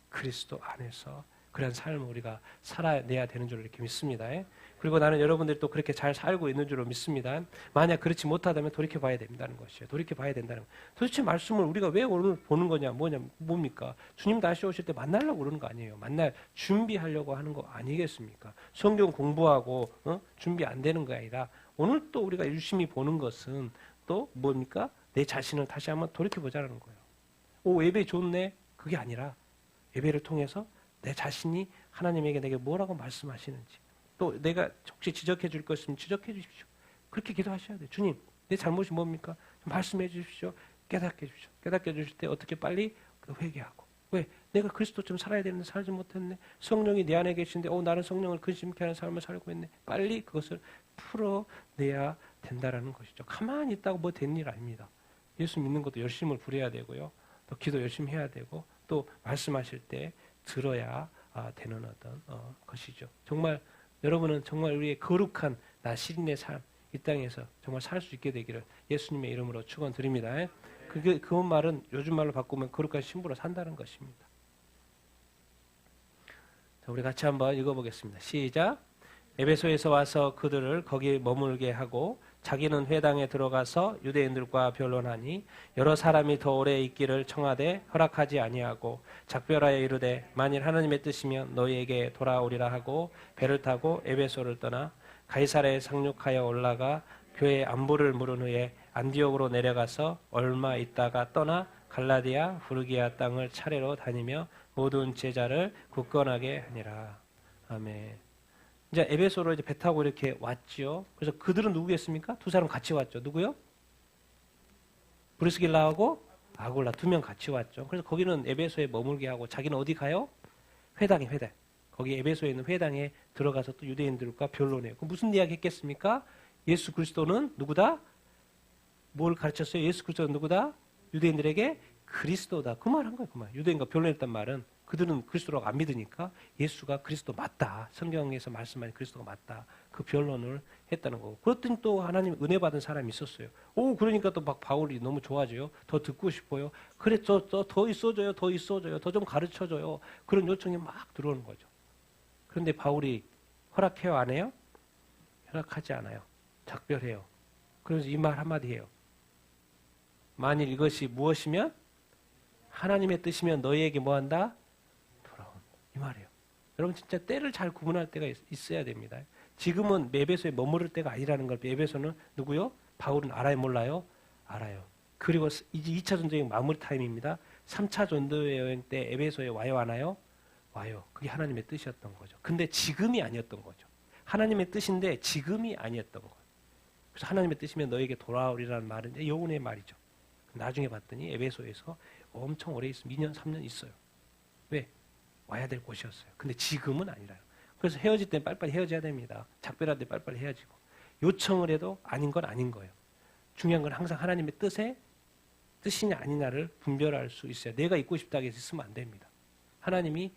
그리스도 안에서 그런 삶을 우리가 살아내야 되는 줄 이렇게 믿습니다. 그리고 나는 여러분들이 또 그렇게 잘 살고 있는 줄로 믿습니다. 만약 그렇지 못하다면 돌이켜봐야 된다는 것이에요. 돌이켜봐야 된다는 것. 도대체 말씀을 우리가 왜 오늘 보는 거냐, 뭡니까? 주님 다시 오실 때 만나려고 그러는 거 아니에요. 만날 준비하려고 하는 거 아니겠습니까? 성경 공부하고 준비 안 되는 게 아니라 오늘 또 우리가 유심히 보는 것은 또 뭡니까? 내 자신을 다시 한번 돌이켜보자는 거예요. 오, 예배 좋네. 그게 아니라 예배를 통해서 내 자신이 하나님에게 내게 뭐라고 말씀하시는지, 또 내가 혹시 지적해 줄 것 있으면 지적해 주십시오. 그렇게 기도하셔야 돼요. 주님, 내 잘못이 뭡니까? 좀 말씀해 주십시오. 깨닫게 해주십시오. 깨닫게 해주실 때 어떻게 빨리 회개하고. 왜? 내가 그리스도처럼 살아야 되는데 살지 못했네. 성령이 내 안에 계신데 나는 성령을 근심케 하는 삶을 살고 있네. 빨리 그것을 풀어내야 된다라는 것이죠. 가만히 있다고 뭐 된 일 아닙니다. 예수 믿는 것도 열심을 부려야 되고요. 또 기도 열심히 해야 되고, 또 말씀하실 때 들어야 되는 어떤 것이죠. 정말 여러분은 정말 우리의 거룩한 시린의 삶, 이 땅에서 정말 살 수 있게 되기를 예수님의 이름으로 축원드립니다. 그 말은 요즘 말로 바꾸면 거룩한 신부로 산다는 것입니다. 자, 우리 같이 한번 읽어보겠습니다. 시작. 에베소에서 와서 그들을 거기 머물게 하고 자기는 회당에 들어가서 유대인들과 변론하니 여러 사람이 더 오래 있기를 청하되 허락하지 아니하고 작별하여 이르되 만일 하나님의 뜻이면 너희에게 돌아오리라 하고 배를 타고 에베소를 떠나 가이사랴에 상륙하여 올라가 교회 안부를 물은 후에 안디옥으로 내려가서 얼마 있다가 떠나 갈라디아 부르기아 땅을 차례로 다니며 모든 제자를 굳건하게 하니라. 아멘. 이제 에베소로 이제 배 타고 이렇게 왔죠. 그래서 그들은 누구겠습니까? 두 사람 같이 왔죠. 누구요? 브리스길라하고 아굴라 두 명 같이 왔죠. 그래서 거기는 에베소에 머물게 하고 자기는 어디 가요? 회당. 거기 에베소에 있는 회당에 들어가서 또 유대인들과 변론해요. 그 무슨 이야기 했겠습니까? 예수 그리스도는 누구다? 뭘 가르쳤어요? 예수 그리스도는 누구다? 유대인들에게 그리스도다. 그 말 한 거예요. 그 말. 유대인과 변론했단 말은 그들은 그리스도라고 안 믿으니까 예수가 그리스도 맞다. 성경에서 말씀하신 그리스도가 맞다. 그 변론을 했다는 거고. 그랬더니 또 하나님 은혜 받은 사람이 있었어요. 그러니까 또 막 바울이 너무 좋아져요. 더 듣고 싶어요. 그래, 더 있어줘요. 더 좀 가르쳐줘요. 그런 요청이 막 들어오는 거죠. 그런데 바울이 허락해요? 안 해요? 허락하지 않아요. 작별해요. 그래서 이 말 한마디 해요. 만일 이것이 무엇이면? 하나님의 뜻이면 너희에게 뭐한다? 돌아온다. 이 말이에요. 여러분 진짜 때를 잘 구분할 때가 있어야 됩니다. 지금은 에베소에 머무를 때가 아니라는 걸 에베소는 누구요? 바울은 알아요? 몰라요? 알아요. 그리고 이제 2차 전쟁의 마무리 타임입니다. 3차 전도 여행 때 에베소에 와요? 안 와요? 와요. 그게 하나님의 뜻이었던 거죠. 근데 지금이 아니었던 거죠. 하나님의 뜻인데 지금이 아니었던 거예요. 그래서 하나님의 뜻이면 너에게 돌아오리라는 말은 여운의 말이죠. 나중에 봤더니 에베소에서 엄청 오래 있으면 2년, 3년 있어요. 왜? 와야 될 곳이었어요. 근데 지금은 아니라요. 그래서 헤어질 때 빨리빨리 헤어져야 됩니다. 작별할 때 빨리빨리 헤어지고. 요청을 해도 아닌 건 아닌 거예요. 중요한 건 항상 하나님의 뜻이냐 아니냐를 분별할 수 있어요. 내가 있고 싶다고 해서 있으면 안 됩니다. 하나님이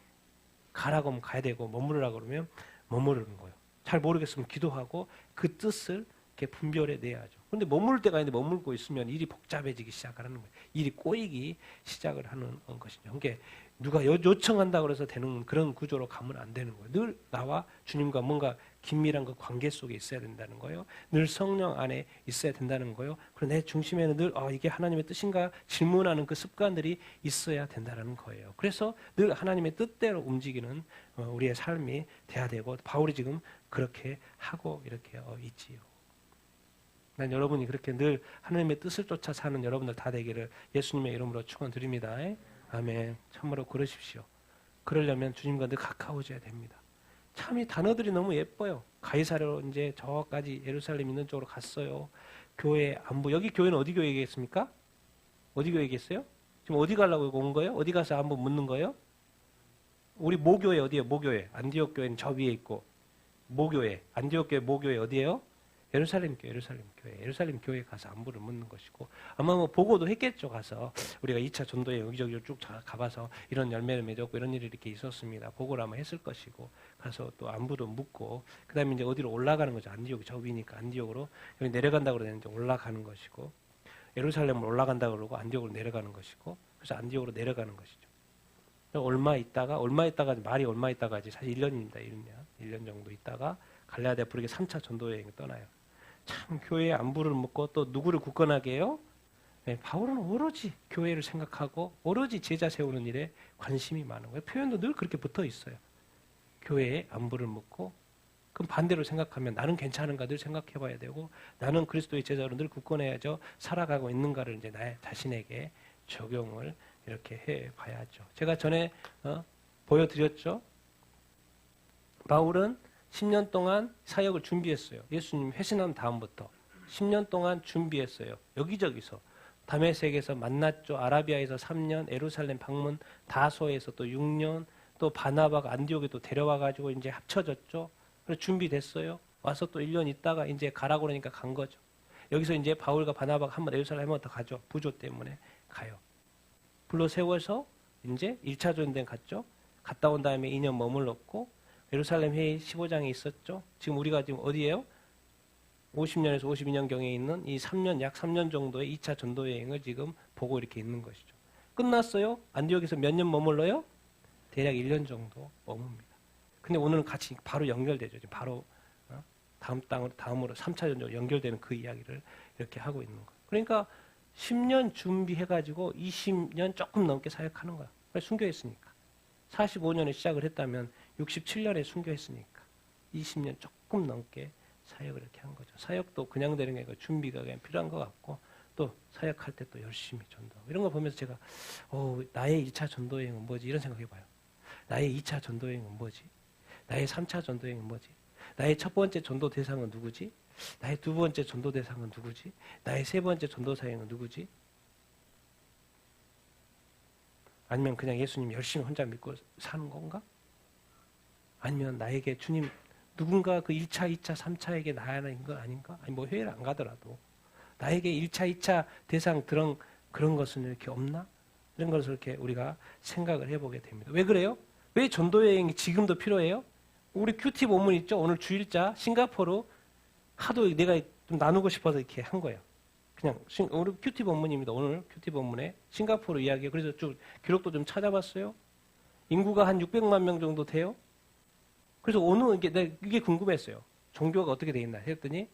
가라고 하면 가야 되고 머무르라고 그러면 머무르는 거예요. 잘 모르겠으면 기도하고 그 뜻을 이렇게 분별해 내야죠. 그런데 머물 때가 있는데 머물고 있으면 일이 복잡해지기 시작하는 거예요. 일이 꼬이기 시작을 하는 것이죠. 그러니까 누가 요청한다고 해서 되는 그런 구조로 가면 안 되는 거예요. 늘 나와 주님과 뭔가 긴밀한 그 관계 속에 있어야 된다는 거예요. 늘 성령 안에 있어야 된다는 거예요. 그리고 내 중심에는 늘 이게 하나님의 뜻인가 질문하는 그 습관들이 있어야 된다는 거예요. 그래서 늘 하나님의 뜻대로 움직이는 우리의 삶이 돼야 되고 바울이 지금 그렇게 하고 이렇게 있지요. 난 여러분이 그렇게 늘 하나님의 뜻을 쫓아 사는 여러분들 다 되기를 예수님의 이름으로 축원드립니다. 아멘. 참으로 그러십시오. 그러려면 주님과 늘 가까워져야 됩니다. 참 이 단어들이 너무 예뻐요. 가이사랴로 이제 저까지 예루살렘 있는 쪽으로 갔어요. 교회 안부. 여기 교회는 어디 교회겠습니까? 어디 교회겠어요? 지금 어디 가려고 온 거예요? 어디 가서 안부 묻는 거예요? 우리 모교회 어디예요? 모교회. 안디옥 교회는 저 위에 있고. 모교회. 안디옥 교회 모교회 어디예요? 예루살렘 교회, 예루살렘 교회. 예루살렘 교회에 가서 안부를 묻는 것이고 아마 뭐 보고도 했겠죠. 가서 우리가 2차 전도에 여기저기 쭉 가봐서 이런 열매를 맺었고 이런 일이 이렇게 있었습니다. 보고를 아마 했을 것이고 가서 또 안부도 묻고 그다음에 이제 어디로 올라가는 거죠. 안디옥이 저 위니까 안디옥으로 여기 내려간다고 그러는데 올라가는 것이고 예루살렘으로 올라간다고 그러고 안디옥으로 내려가는 것이고 그래서 안디옥으로 내려가는 것이죠. 얼마 있다가 말이 얼마 있다가지 사실 1년입니다. 1년 정도 있다가 갈라디아 부르게 3차 전도 여행을 떠나요. 참 교회의 안부를 묻고 또 누구를 굳건하게 해요? 네, 바울은 오로지 교회를 생각하고 오로지 제자 세우는 일에 관심이 많은 거예요. 표현도 늘 그렇게 붙어 있어요. 교회의 안부를 묻고 그럼 반대로 생각하면 나는 괜찮은가 늘 생각해 봐야 되고 나는 그리스도의 제자로 늘 굳건해야죠. 살아가고 있는가를 이제 나 자신에게 적용을 이렇게 해 봐야죠. 제가 전에 보여드렸죠. 바울은 10년 동안 사역을 준비했어요. 예수님 회신한 다음부터 10년 동안 준비했어요. 여기저기서 다메섹에서 만났죠. 아라비아에서 3년, 예루살렘 방문, 다소에서 또 6년, 또 바나바가 안디옥에 또 데려와 가지고 이제 합쳐졌죠. 그래서 준비됐어요. 와서 또 1년 있다가 이제 가라고 그러니까 간 거죠. 여기서 이제 바울과 바나바가 한번 예루살렘 한번 더 가죠. 부조 때문에 가요. 불러 세워서 이제 1차 전도행 갔죠. 갔다 온 다음에 2년 머물렀고 예루살렘 회의 15장에 있었죠. 지금 우리가 지금 어디예요? 50년에서 52년경에 있는 이 3년, 약 3년 정도의 2차 전도 여행을 지금 보고 이렇게 있는 것이죠. 끝났어요? 안디옥에서 몇 년 머물러요? 대략 1년 정도 머뭅니다. 근데 오늘은 같이 바로 연결되죠. 지금 바로 다음으로 3차 전도 연결되는 그 이야기를 이렇게 하고 있는 거예요. 그러니까 10년 준비해가지고 20년 조금 넘게 사역하는 거야. 순교했으니까. 45년에 시작을 했다면 67년에 순교했으니까 20년 조금 넘게 사역을 이렇게 한 거죠. 사역도 그냥 되는 게 아니고 준비가 그냥 필요한 것 같고 또 사역할 때 또 열심히 전도하고 이런 거 보면서 제가 나의 1차 전도여행은 뭐지? 이런 생각해봐요. 나의 2차 전도여행은 뭐지? 나의 3차 전도여행은 뭐지? 나의 첫 번째 전도 대상은 누구지? 나의 두 번째 전도 대상은 누구지? 나의 세 번째 전도 사역은 누구지? 아니면 그냥 예수님 열심히 혼자 믿고 사는 건가? 아니면 나에게 주님 누군가 그 1차, 2차, 3차에게 나야는 거 아닌가? 아니 뭐 회의를 안 가더라도 나에게 1차, 2차 대상 그런 것은 이렇게 없나? 이런 것을 이렇게 우리가 생각을 해보게 됩니다. 왜 그래요? 왜 전도 여행이 지금도 필요해요? 우리 큐티 본문 있죠? 오늘 주일자 싱가포르 하도 내가 좀 나누고 싶어서 이렇게 한 거예요. 그냥 우리 큐티 본문입니다. 오늘 큐티 본문에 싱가포르 이야기. 그래서 좀 기록도 좀 찾아봤어요. 인구가 한 600만 명 정도 돼요. 그래서 오늘 이게 궁금했어요. 종교가 어떻게 돼 있나 했더니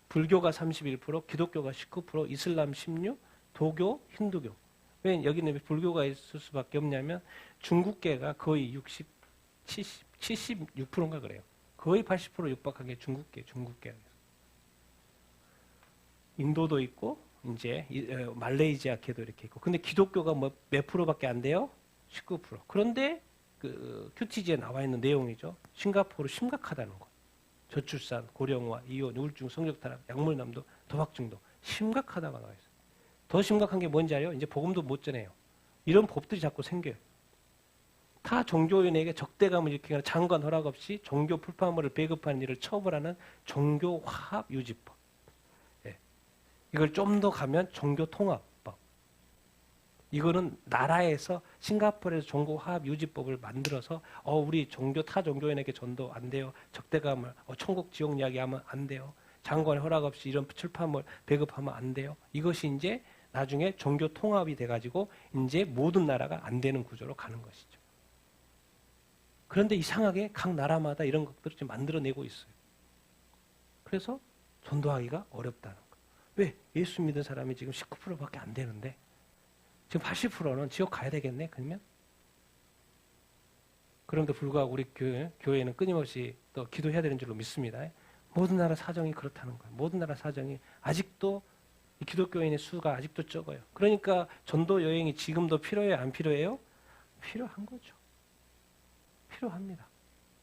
불교가 31%, 기독교가 19%, 이슬람 16%, 도교, 힌두교. 왜 여기는 불교가 있을 수밖에 없냐면 중국계가 거의 76%인가 그래요. 거의 80% 육박한 게 중국계. 인도도 있고 이제 말레이시아계도 이렇게 있고. 근데 기독교가 뭐 몇 프로밖에 안 돼요? 19%. 그런데 그 큐티지에 나와 있는 내용이죠. 싱가포르 심각하다는 것. 저출산, 고령화, 이혼, 우울증, 성적 타락, 약물남도, 도박 중독 심각하다가 나와 있어요. 더 심각한 게 뭔지 알아요? 이제 복음도 못 전해요. 이런 법들이 자꾸 생겨요. 타 종교인에게 적대감을 일으키거나 장관 허락 없이 종교 풀파물을 배급하는 일을 처벌하는 종교화합유지법. 예. 이걸 좀 더 가면 종교통합법. 이거는 나라에서 싱가포르에서 종교화합유지법을 만들어서 우리 타 종교인에게 전도 안 돼요. 적대감을 천국 지옥 이야기하면 안 돼요. 장관의 허락 없이 이런 출판물 배급하면 안 돼요. 이것이 이제 나중에 종교 통합이 돼가지고 이제 모든 나라가 안 되는 구조로 가는 것이죠. 그런데 이상하게 각 나라마다 이런 것들을 좀 만들어내고 있어요. 그래서 전도하기가 어렵다는 거예요. 왜? 예수 믿는 사람이 지금 19%밖에 안 되는데 지금 80%는 지옥 가야 되겠네? 그러면? 그럼에도 불구하고 우리 교회는 끊임없이 또 기도해야 되는 줄로 믿습니다. 모든 나라 사정이 그렇다는 거예요. 모든 나라 사정이 아직도 기독교인의 수가 아직도 적어요. 그러니까 전도 여행이 지금도 필요해요? 안 필요해요? 필요한 거죠. 필요합니다.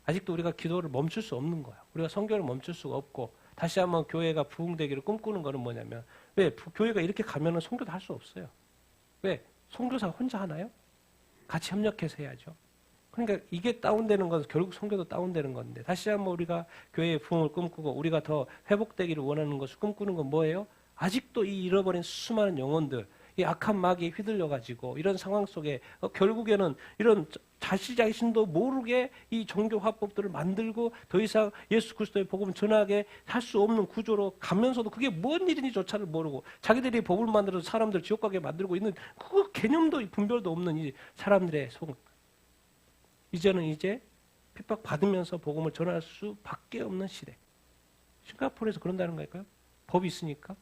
아직도 우리가 기도를 멈출 수 없는 거야. 우리가 성경을 멈출 수가 없고 다시 한번 교회가 부흥되기를 꿈꾸는 거는 뭐냐면 왜? 교회가 이렇게 가면은 선교도 할 수 없어요. 왜? 선교사 혼자 하나요? 같이 협력해서 해야죠. 그러니까 이게 다운되는 건 결국 선교도 다운되는 건데 다시 한번 우리가 교회의 부흥을 꿈꾸고 우리가 더 회복되기를 원하는 것을 꿈꾸는 건 뭐예요? 아직도 이 잃어버린 수많은 영혼들 이 악한 마귀에 휘둘려가지고 이런 상황 속에 결국에는 이런 자신도 모르게 이 종교 화법들을 만들고 더 이상 예수 그리스도의 복음을 전하게 할 수 없는 구조로 가면서도 그게 뭔 일인지조차를 모르고 자기들이 법을 만들어서 사람들 지옥 가게 만들고 있는 그 개념도 분별도 없는 이 사람들의 속 이제는 이제 핍박받으면서 복음을 전할 수밖에 없는 시대. 싱가포르에서 그런다는 거일까요? 법이 있으니까.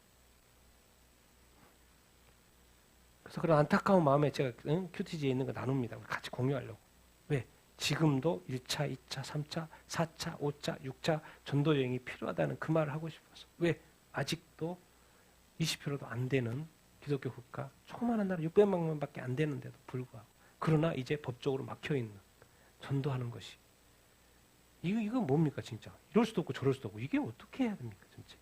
그래서 그런 안타까운 마음에 제가 큐티지에 있는 거 나눕니다. 같이 공유하려고. 왜? 지금도 1차, 2차, 3차, 4차, 5차, 6차 전도 여행이 필요하다는 그 말을 하고 싶어서. 왜? 아직도 20%도 안 되는 기독교 국가, 조그마한 나라 600만 명밖에 안 되는데도 불구하고. 그러나 이제 법적으로 막혀있는 전도하는 것이. 이거 뭡니까 진짜? 이럴 수도 없고 저럴 수도 없고 이게 어떻게 해야 됩니까 진짜?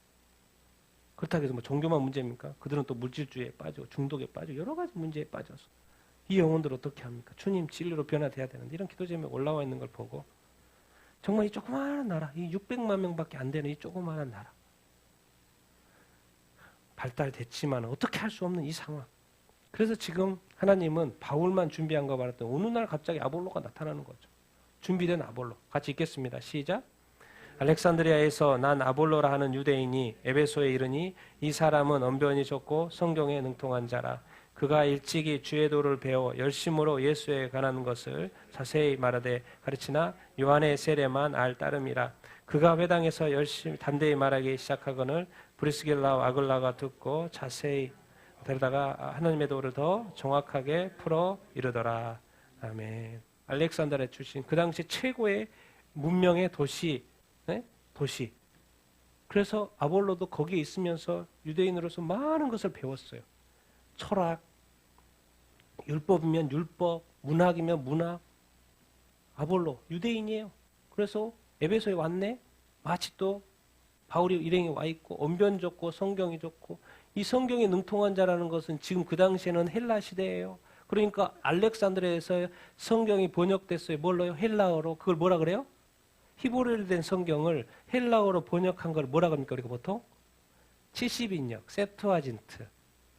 그렇다고 해서 뭐 종교만 문제입니까? 그들은 또 물질주의에 빠지고 중독에 빠지고 여러 가지 문제에 빠져서 이 영혼들 어떻게 합니까? 주님 진리로 변화돼야 되는데 이런 기도 제목에 올라와 있는 걸 보고 정말 이 조그마한 나라, 이 600만 명밖에 안 되는 이 조그마한 나라 발달됐지만 어떻게 할 수 없는 이 상황. 그래서 지금 하나님은 바울만 준비한 거 말했더니 어느 날 갑자기 아볼로가 나타나는 거죠. 준비된 아볼로. 같이 읽겠습니다. 시작. 알렉산드리아에서 난 아볼로라 하는 유대인이 에베소에 이르니 이 사람은 언변이 좋고 성경에 능통한 자라. 그가 일찍이 주의 도를 배워 열심으로 예수에 관한 것을 자세히 말하되 가르치나 요한의 세례만 알 따름이라. 그가 회당에서 열심히 담대히 말하기 시작하거늘 브리스길라와 아글라가 듣고 자세히 데려다가 하나님의 도를 더 정확하게 풀어 이르더라. 아멘. 알렉산드리아 출신 그 당시 최고의 문명의 도시. 네? 도시. 그래서 아볼로도 거기에 있으면서 유대인으로서 많은 것을 배웠어요. 철학, 율법이면 율법, 문학이면 문학. 아볼로 유대인이에요. 그래서 에베소에 왔네. 마치 또 바울이 일행이 와 있고 언변 좋고 성경이 좋고 이 성경에 능통한 자라는 것은 지금 그 당시에는 헬라 시대예요. 그러니까 알렉산드리아에서 성경이 번역됐어요. 뭘로요? 헬라어로. 그걸 뭐라 그래요? 히브리어로 된 성경을 헬라어로 번역한 걸 뭐라고 합니까? 우리가 보통 70인역, 셉투아진트.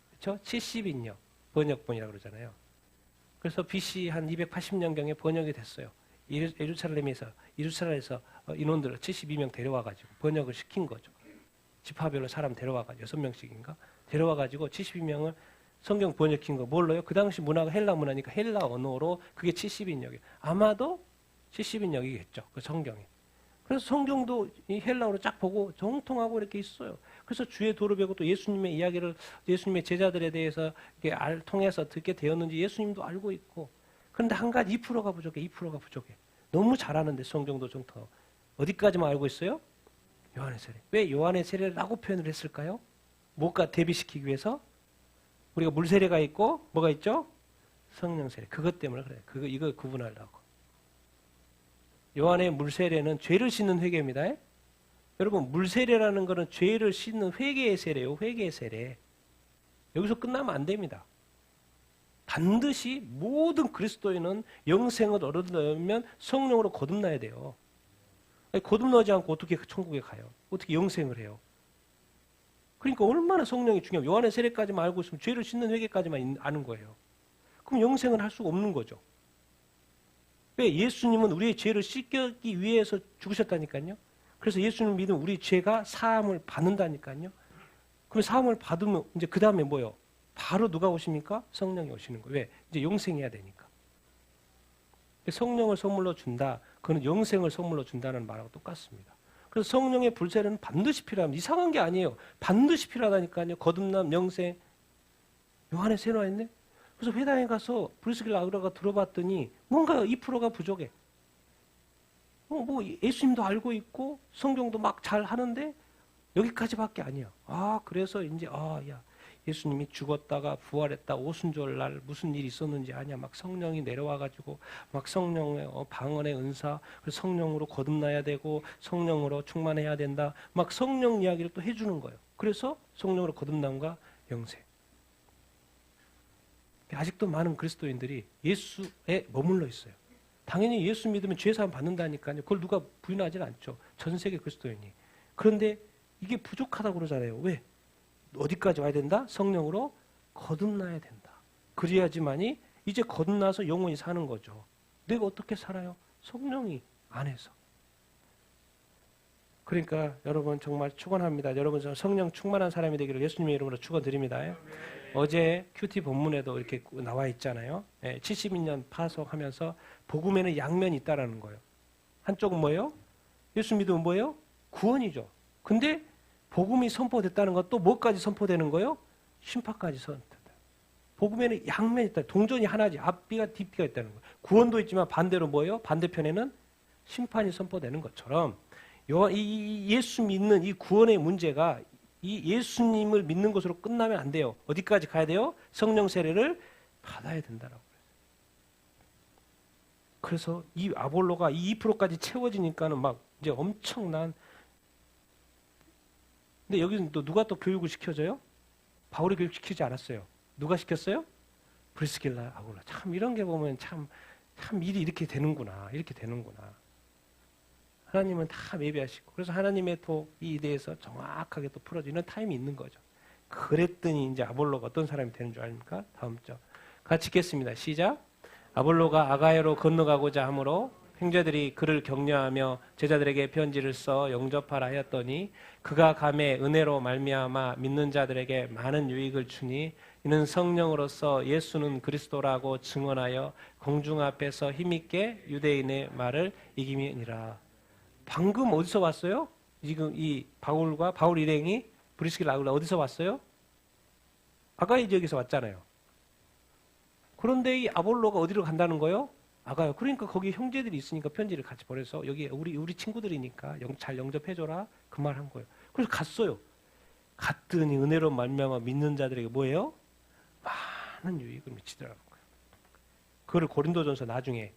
그렇죠? 70인역 번역본이라고 그러잖아요. 그래서 BC 한 280년경에 번역이 됐어요. 예루살렘에서 인원들을 72명 데려와가지고 번역을 시킨 거죠. 지파별로 사람 데려와가지고 6명씩인가 데려와가지고 72명을 성경 번역한 거 뭘로요? 그 당시 문화가 헬라 문화니까 헬라 언어로 그게 70인역이에요. 아마도 70인역이겠죠. 그 성경이. 그래서 성경도 이 헬라어로 쫙 보고 정통하고 이렇게 있어요. 그래서 주의 도를 배우고 또 예수님의 이야기를 예수님의 제자들에 대해서 이렇게 통해서 듣게 되었는지 예수님도 알고 있고. 그런데 한 가지 2%가 부족해. 2%가 부족해. 너무 잘하는데 성경도 정통. 어디까지만 알고 있어요? 요한의 세례. 왜 요한의 세례라고 표현을 했을까요? 뭐가 대비시키기 위해서? 우리가 물 세례가 있고 뭐가 있죠? 성령 세례. 그것 때문에 그래. 이거 구분하려고. 요한의 물 세례는 죄를 씻는 회개입니다. 여러분 물 세례라는 것은 죄를 씻는 회개의 세례요. 회개의 세례. 여기서 끝나면 안 됩니다. 반드시 모든 그리스도인은 영생을 얻으려면 성령으로 거듭나야 돼요. 거듭나지 않고 어떻게 천국에 가요? 어떻게 영생을 해요? 그러니까 얼마나 성령이 중요해요. 요한의 세례까지만 알고 있으면 죄를 씻는 회개까지만 아는 거예요. 그럼 영생을 할 수가 없는 거죠. 왜? 예수님은 우리의 죄를 씻기 위해서 죽으셨다니까요. 그래서 예수님을 믿으면 우리 죄가 사함을 받는다니까요. 그럼 사함을 받으면 이제 그 다음에 뭐요? 바로 누가 오십니까? 성령이 오시는 거예요. 왜? 이제 영생해야 되니까. 성령을 선물로 준다. 그건 영생을 선물로 준다는 말하고 똑같습니다. 그래서 성령의 불세례는 반드시 필요합니다. 이상한 게 아니에요. 반드시 필요하다니까요. 거듭남, 영생. 요한의 세례가 있네. 그래서 회당에 가서 브리스길라 아그라가 들어봤더니 뭔가 2%가 부족해. 뭐 예수님도 알고 있고 성경도 막 잘 하는데 여기까지밖에 아니야. 그래서 이제 야 예수님이 죽었다가 부활했다 오순절 날 무슨 일이 있었는지 아냐. 막 성령이 내려와가지고 막 성령의 방언의 은사, 그래서 성령으로 거듭나야 되고 성령으로 충만해야 된다. 막 성령 이야기를 또 해주는 거예요. 그래서 성령으로 거듭남과 영생. 아직도 많은 그리스도인들이 예수에 머물러 있어요. 당연히 예수 믿으면 죄사함 받는다니까요. 그걸 누가 부인하지 않죠. 전 세계 그리스도인이. 그런데 이게 부족하다고 그러잖아요. 왜? 어디까지 와야 된다? 성령으로 거듭나야 된다. 그래야지만이 이제 거듭나서 영원히 사는 거죠. 내가 어떻게 살아요? 성령이 안에서. 그러니까 여러분 정말 축원합니다. 여러분 성령 충만한 사람이 되기를 예수님의 이름으로 축원드립니다. 어제 큐티 본문에도 이렇게 나와 있잖아요. 72년 파송하면서 복음에는 양면이 있다라는 거예요. 한쪽은 뭐예요? 예수 믿으면 뭐예요? 구원이죠. 근데 복음이 선포됐다는 건 또 뭐까지 선포되는 거예요? 심판까지 선포된다. 복음에는 양면이 있다. 동전이 하나지. 앞비가 뒷비가 있다는 거예요. 구원도 있지만 반대로 뭐예요? 반대편에는 심판이 선포되는 것처럼 이 예수 믿는 이 구원의 문제가 이 예수님을 믿는 것으로 끝나면 안 돼요. 어디까지 가야 돼요? 성령 세례를 받아야 된다라고. 그래서 이 아볼로가 이 2%까지 채워지니까는 막 이제 엄청난. 근데 여기는 또 누가 또 교육을 시켜줘요? 바울이 교육시키지 않았어요. 누가 시켰어요? 브리스길라, 아굴라. 참 이런 게 보면 참 일이 이렇게 되는구나. 이렇게 되는구나. 하나님은 다 예비하시고 그래서 하나님의 또 이 대해서 정확하게 또 풀어지는 타임이 있는 거죠. 그랬더니 이제 아볼로가 어떤 사람이 되는 줄 아닙니까? 다음 절 같이 읽겠습니다. 시작. 아볼로가 아가야로 건너가고자 하므로 형제들이 그를 격려하며 제자들에게 편지를 써 영접하라 하였더니 그가 감에 은혜로 말미암아 믿는 자들에게 많은 유익을 주니 이는 성령으로서 예수는 그리스도라고 증언하여 공중 앞에서 힘있게 유대인의 말을 이김이니라. 방금 어디서 왔어요? 지금 이 바울 일행이 브리스길라 아굴라 어디서 왔어요? 아가야 지역에서 왔잖아요. 그런데 이 아볼로가 어디로 간다는 거예요? 아가야. 그러니까 거기 형제들이 있으니까 편지를 같이 보내서 여기 우리 친구들이니까 잘 영접해줘라 그 말 한 거예요. 그래서 갔어요. 갔더니 은혜로 말미암아 믿는 자들에게 뭐예요? 많은 유익을 미치더라고요. 그걸 고린도전서 나중에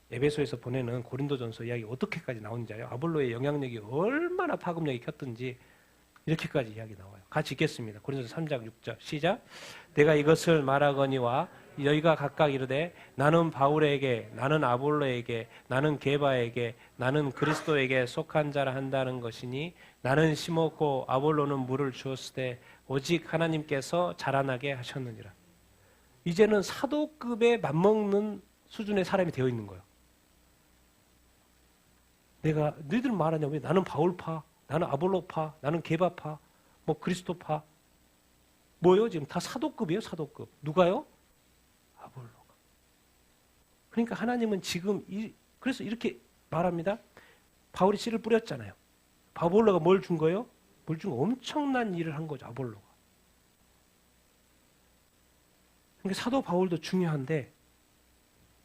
에베소에서 보내는 고린도전서 이야기 어떻게까지 나오는지 알아요? 아볼로의 영향력이 얼마나 파급력이 컸던지 이렇게까지 이야기 나와요. 같이 읽겠습니다. 고린도서 3장 6절 시작. 내가 이것을 말하거니와 너희가 각각 이르되 나는 바울에게 나는 아볼로에게 나는 게바에게 나는 그리스도에게 속한 자라 한다는 것이니 나는 심었고 아볼로는 물을 주었으되 오직 하나님께서 자라나게 하셨느니라. 이제는 사도급에 맞먹는 수준의 사람이 되어 있는 거예요. 내가 너희들 말하냐 왜 나는 바울파, 나는 아볼로파, 나는 게바파, 뭐 그리스도파, 뭐요? 지금 다 사도급이에요, 사도급. 누가요? 아볼로가. 그러니까 하나님은 지금 그래서 이렇게 말합니다. 바울이 씨를 뿌렸잖아요. 아볼로가 뭘 준 거예요? 뭘 준 거? 엄청난 일을 한 거죠, 아볼로가. 그러니까 사도 바울도 중요한데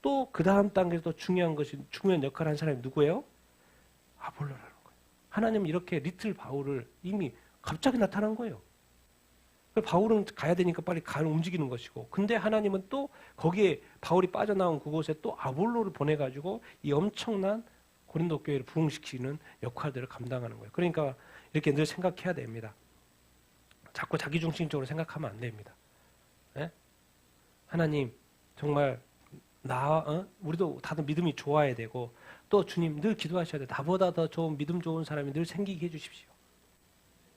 또 그 다음 단계에서 중요한 역할을 한 사람이 누구예요? 아볼로라는 거예요. 하나님은 이렇게 리틀 바울을 이미 갑자기 나타난 거예요. 바울은 가야 되니까 빨리 움직이는 것이고, 근데 하나님은 또 거기에 바울이 빠져나온 그곳에 또 아볼로를 보내가지고 이 엄청난 고린도 교회를 부흥시키는 역할들을 감당하는 거예요. 그러니까 이렇게 늘 생각해야 됩니다. 자꾸 자기중심적으로 생각하면 안 됩니다. 네? 하나님 정말 우리도 다들 믿음이 좋아야 되고 또 주님 늘 기도하셔야 돼요. 나보다 더 좋은 믿음 좋은 사람이 늘 생기게 해주십시오.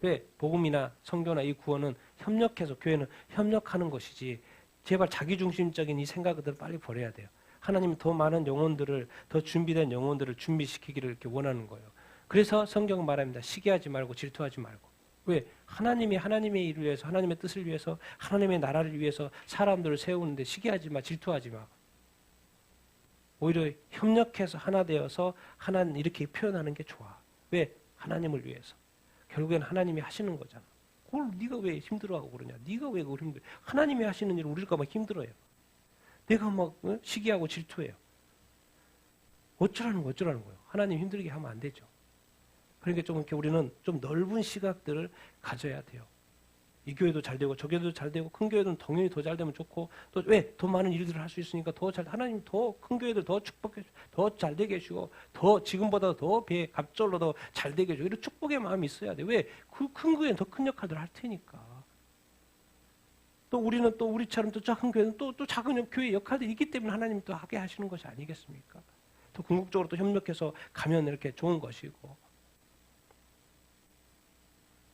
왜? 복음이나 성교나 이 구원은 협력해서 교회는 협력하는 것이지 제발 자기중심적인 이 생각들을 빨리 버려야 돼요. 하나님은 더 많은 영혼들을 더 준비된 영혼들을 준비시키기를 이렇게 원하는 거예요. 그래서 성경은 말합니다. 시기하지 말고 질투하지 말고. 왜? 하나님이 하나님의 일을 위해서 하나님의 뜻을 위해서 하나님의 나라를 위해서 사람들을 세우는데 시기하지 마 질투하지 마. 오히려 협력해서 하나 되어서 하나는 이렇게 표현하는 게 좋아. 왜? 하나님을 위해서. 결국엔 하나님이 하시는 거잖아. 그걸 네가 왜 힘들어하고 그러냐. 네가 왜 그걸 힘들어. 하나님이 하시는 일을 우리가 막 힘들어요. 내가 막 시기하고 질투해요. 어쩌라는 거예요. 하나님 힘들게 하면 안 되죠. 그러니까 좀 이렇게 우리는 좀 넓은 시각들을 가져야 돼요. 이 교회도 잘 되고 저 교회도 잘 되고 큰 교회는 당연히 더 잘 되면 좋고 또 왜 더 많은 일들을 할 수 있으니까 더 잘 하나님 더 큰 교회들 더 축복해 더 잘 되게 해주고 더 지금보다 더 갑절로 더 잘 되게 해주고 이런 축복의 마음이 있어야 돼. 왜? 그 큰 교회는 더 큰 역할들을 할 테니까. 또 우리는 또 우리처럼 또 작은 교회는 또 작은 교회 역할들이 있기 때문에 하나님이 또 하게 하시는 것이 아니겠습니까? 또 궁극적으로 또 협력해서 가면 이렇게 좋은 것이고.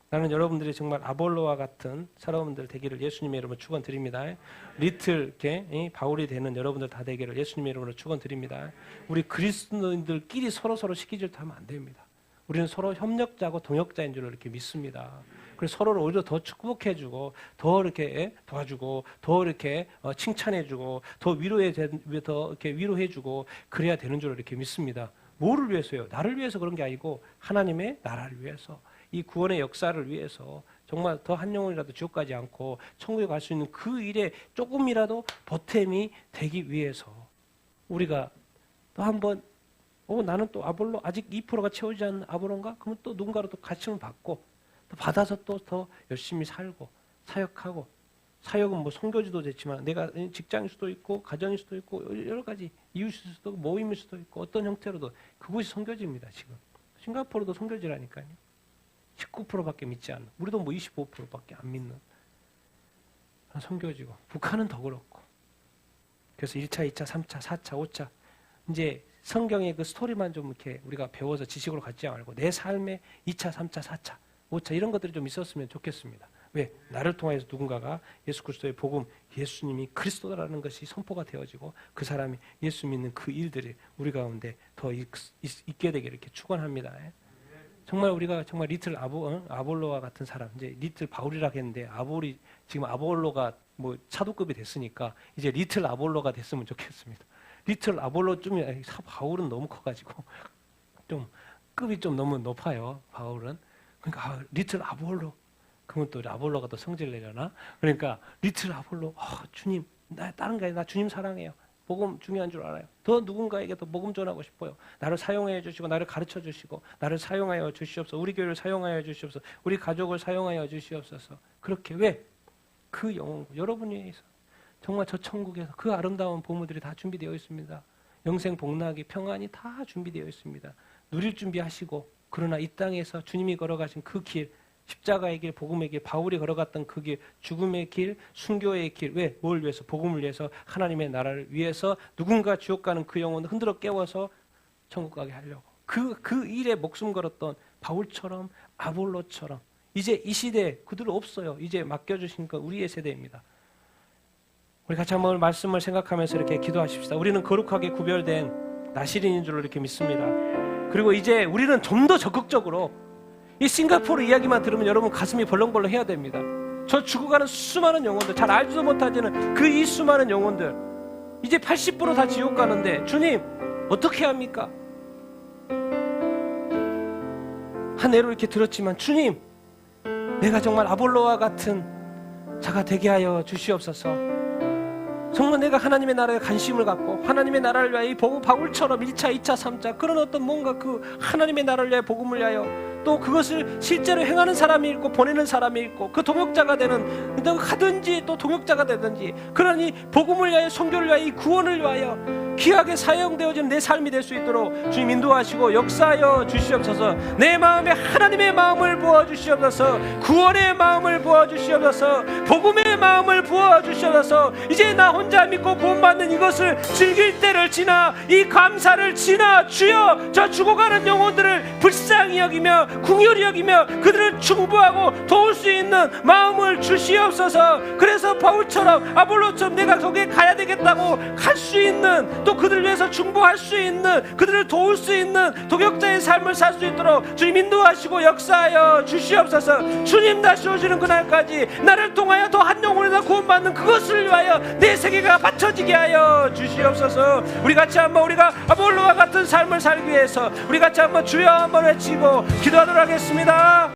나는 여러분들이 정말 아볼로와 같은 사람들 되기를 예수님의 이름으로 축원드립니다. 리틀 바울이 되는 여러분들 다 되기를 예수님의 이름으로 축원드립니다. 우리 그리스도인들끼리 서로 시기질투하면 안 됩니다. 우리는 서로 협력자고 동역자인 줄 이렇게 믿습니다. 그래서 서로를 오히려 더 축복해주고 더 이렇게 도와주고 더 이렇게 칭찬해주고 더 더 이렇게 위로해주고 그래야 되는 줄 이렇게 믿습니다. 뭐를 위해서요? 나를 위해서 그런 게 아니고 하나님의 나라를 위해서. 이 구원의 역사를 위해서 정말 더 한 영혼이라도 지옥 가지 않고 천국에 갈 수 있는 그 일에 조금이라도 보탬이 되기 위해서 우리가 또 한번 나는 또 아볼로 아직 2%가 채우지 않는 아볼로인가? 그러면 또 누군가로 또 가르침을 받고 또 받아서 또 더 열심히 살고 사역하고 사역은 뭐 선교지도 됐지만 내가 직장일 수도 있고 가정일 수도 있고 여러 가지 이웃일 수도 있고 모임일 수도 있고 어떤 형태로도 그것이 선교지입니다. 지금 싱가포르도 선교지라니까요. 19%밖에 믿지 않는 우리도 뭐 25%밖에 안 믿는 선교지고 북한은 더 그렇고 그래서 1차, 2차, 3차, 4차, 5차 이제 성경의 그 스토리만 좀 이렇게 우리가 배워서 지식으로 갖지 말고 내 삶에 2차, 3차, 4차, 5차 이런 것들이 좀 있었으면 좋겠습니다. 왜? 나를 통해서 누군가가 예수 그리스도의 복음, 예수님이 그리스도라는 것이 선포가 되어지고 그 사람이 예수 믿는 그 일들이 우리 가운데 더 있게 되게 이렇게 축원합니다. 정말 우리가 정말 리틀 아볼로와 같은 사람, 이제 리틀 바울이라고 했는데 아볼이 지금 아볼로가 뭐 사도급이 됐으니까 이제 리틀 아볼로가 됐으면 좋겠습니다. 리틀 아볼로쯤이 바울은 너무 커가지고 좀 급이 좀 너무 높아요. 바울은 그러니까 리틀 아볼로 그러면 또 아볼로가 또 성질 내려나? 그러니까 리틀 아볼로 주님 나 다른 게 아니라 나 주님 사랑해요. 복음 중요한 줄 알아요. 더 누군가에게 더 복음 전하고 싶어요. 나를 사용하여 주시고 나를 가르쳐 주시고 나를 사용하여 주시옵소서. 우리 교회를 사용하여 주시옵소서. 우리 가족을 사용하여 주시옵소서. 그렇게 왜? 그 영혼 여러분 위해서 정말 저 천국에서 그 아름다운 보물들이 다 준비되어 있습니다. 영생 복락이 평안이 다 준비되어 있습니다. 누릴 준비하시고 그러나 이 땅에서 주님이 걸어가신 그 길 십자가의 길, 복음의 길, 바울이 걸어갔던 그 길, 죽음의 길, 순교의 길, 왜? 뭘 위해서? 복음을 위해서, 하나님의 나라를 위해서 누군가 지옥 가는 그 영혼을 흔들어 깨워서 천국 가게 하려고. 그 일에 목숨 걸었던 바울처럼, 아볼로처럼 이제 이 시대에 그들 없어요. 이제 맡겨주신 건 우리의 세대입니다. 우리 같이 한번 말씀을 생각하면서 이렇게 기도하십시다. 우리는 거룩하게 구별된 나시린인 줄로 이렇게 믿습니다. 그리고 이제 우리는 좀 더 적극적으로 이 싱가포르 이야기만 들으면 여러분 가슴이 벌렁벌렁 해야 됩니다. 저 죽어가는 수많은 영혼들, 잘 알지도 못하지는 그 이 수많은 영혼들, 이제 80% 다 지옥 가는데 주님 어떻게 합니까? 한 애로 이렇게 들었지만 주님 내가 정말 아볼로와 같은 자가 되게 하여 주시옵소서. 정말 내가 하나님의 나라에 관심을 갖고 하나님의 나라를 위하여 이 바울처럼 1차, 2차, 3차 그런 어떤 뭔가 그 하나님의 나라를 위하여 복음을 위하여 또 그것을 실제로 행하는 사람이 있고 보내는 사람이 있고 그 동역자가 되는 또 하든지 또 동역자가 되든지 그러니 복음을 위하여 선교를 위하여 이 구원을 위하여 귀하게 사용되어지는 내 삶이 될 수 있도록 주님 인도하시고 역사하여 주시옵소서. 내 마음에 하나님의 마음을 부어주시옵소서. 구원의 마음을 부어주시옵소서. 복음의 마음을 부어주시옵소서. 이제 나 혼자 믿고 구원받는 이것을 즐길 때를 지나 이 감사를 지나 주여 저 죽어가는 영혼들을 불쌍히 여기며 긍휼히 여기며 그들을 충부하고 도울 수 있는 마음을 주시옵소서. 그래서 바울처럼 아볼로처럼 내가 거기에 가야 되겠다고 갈 수 있는 또 그들을 위해서 중보할 수 있는 그들을 도울 수 있는 동역자의 삶을 살 수 있도록 주님 인도하시고 역사하여 주시옵소서. 주님 다시 오시는 그날까지 나를 통하여 더 한 영혼이나 구원받는 그것을 위하여 내 세계가 받쳐지게 하여 주시옵소서. 우리 같이 한번 우리가 아볼로와 같은 삶을 살기 위해서 우리 같이 한번 주여 한번 외치고 기도하도록 하겠습니다.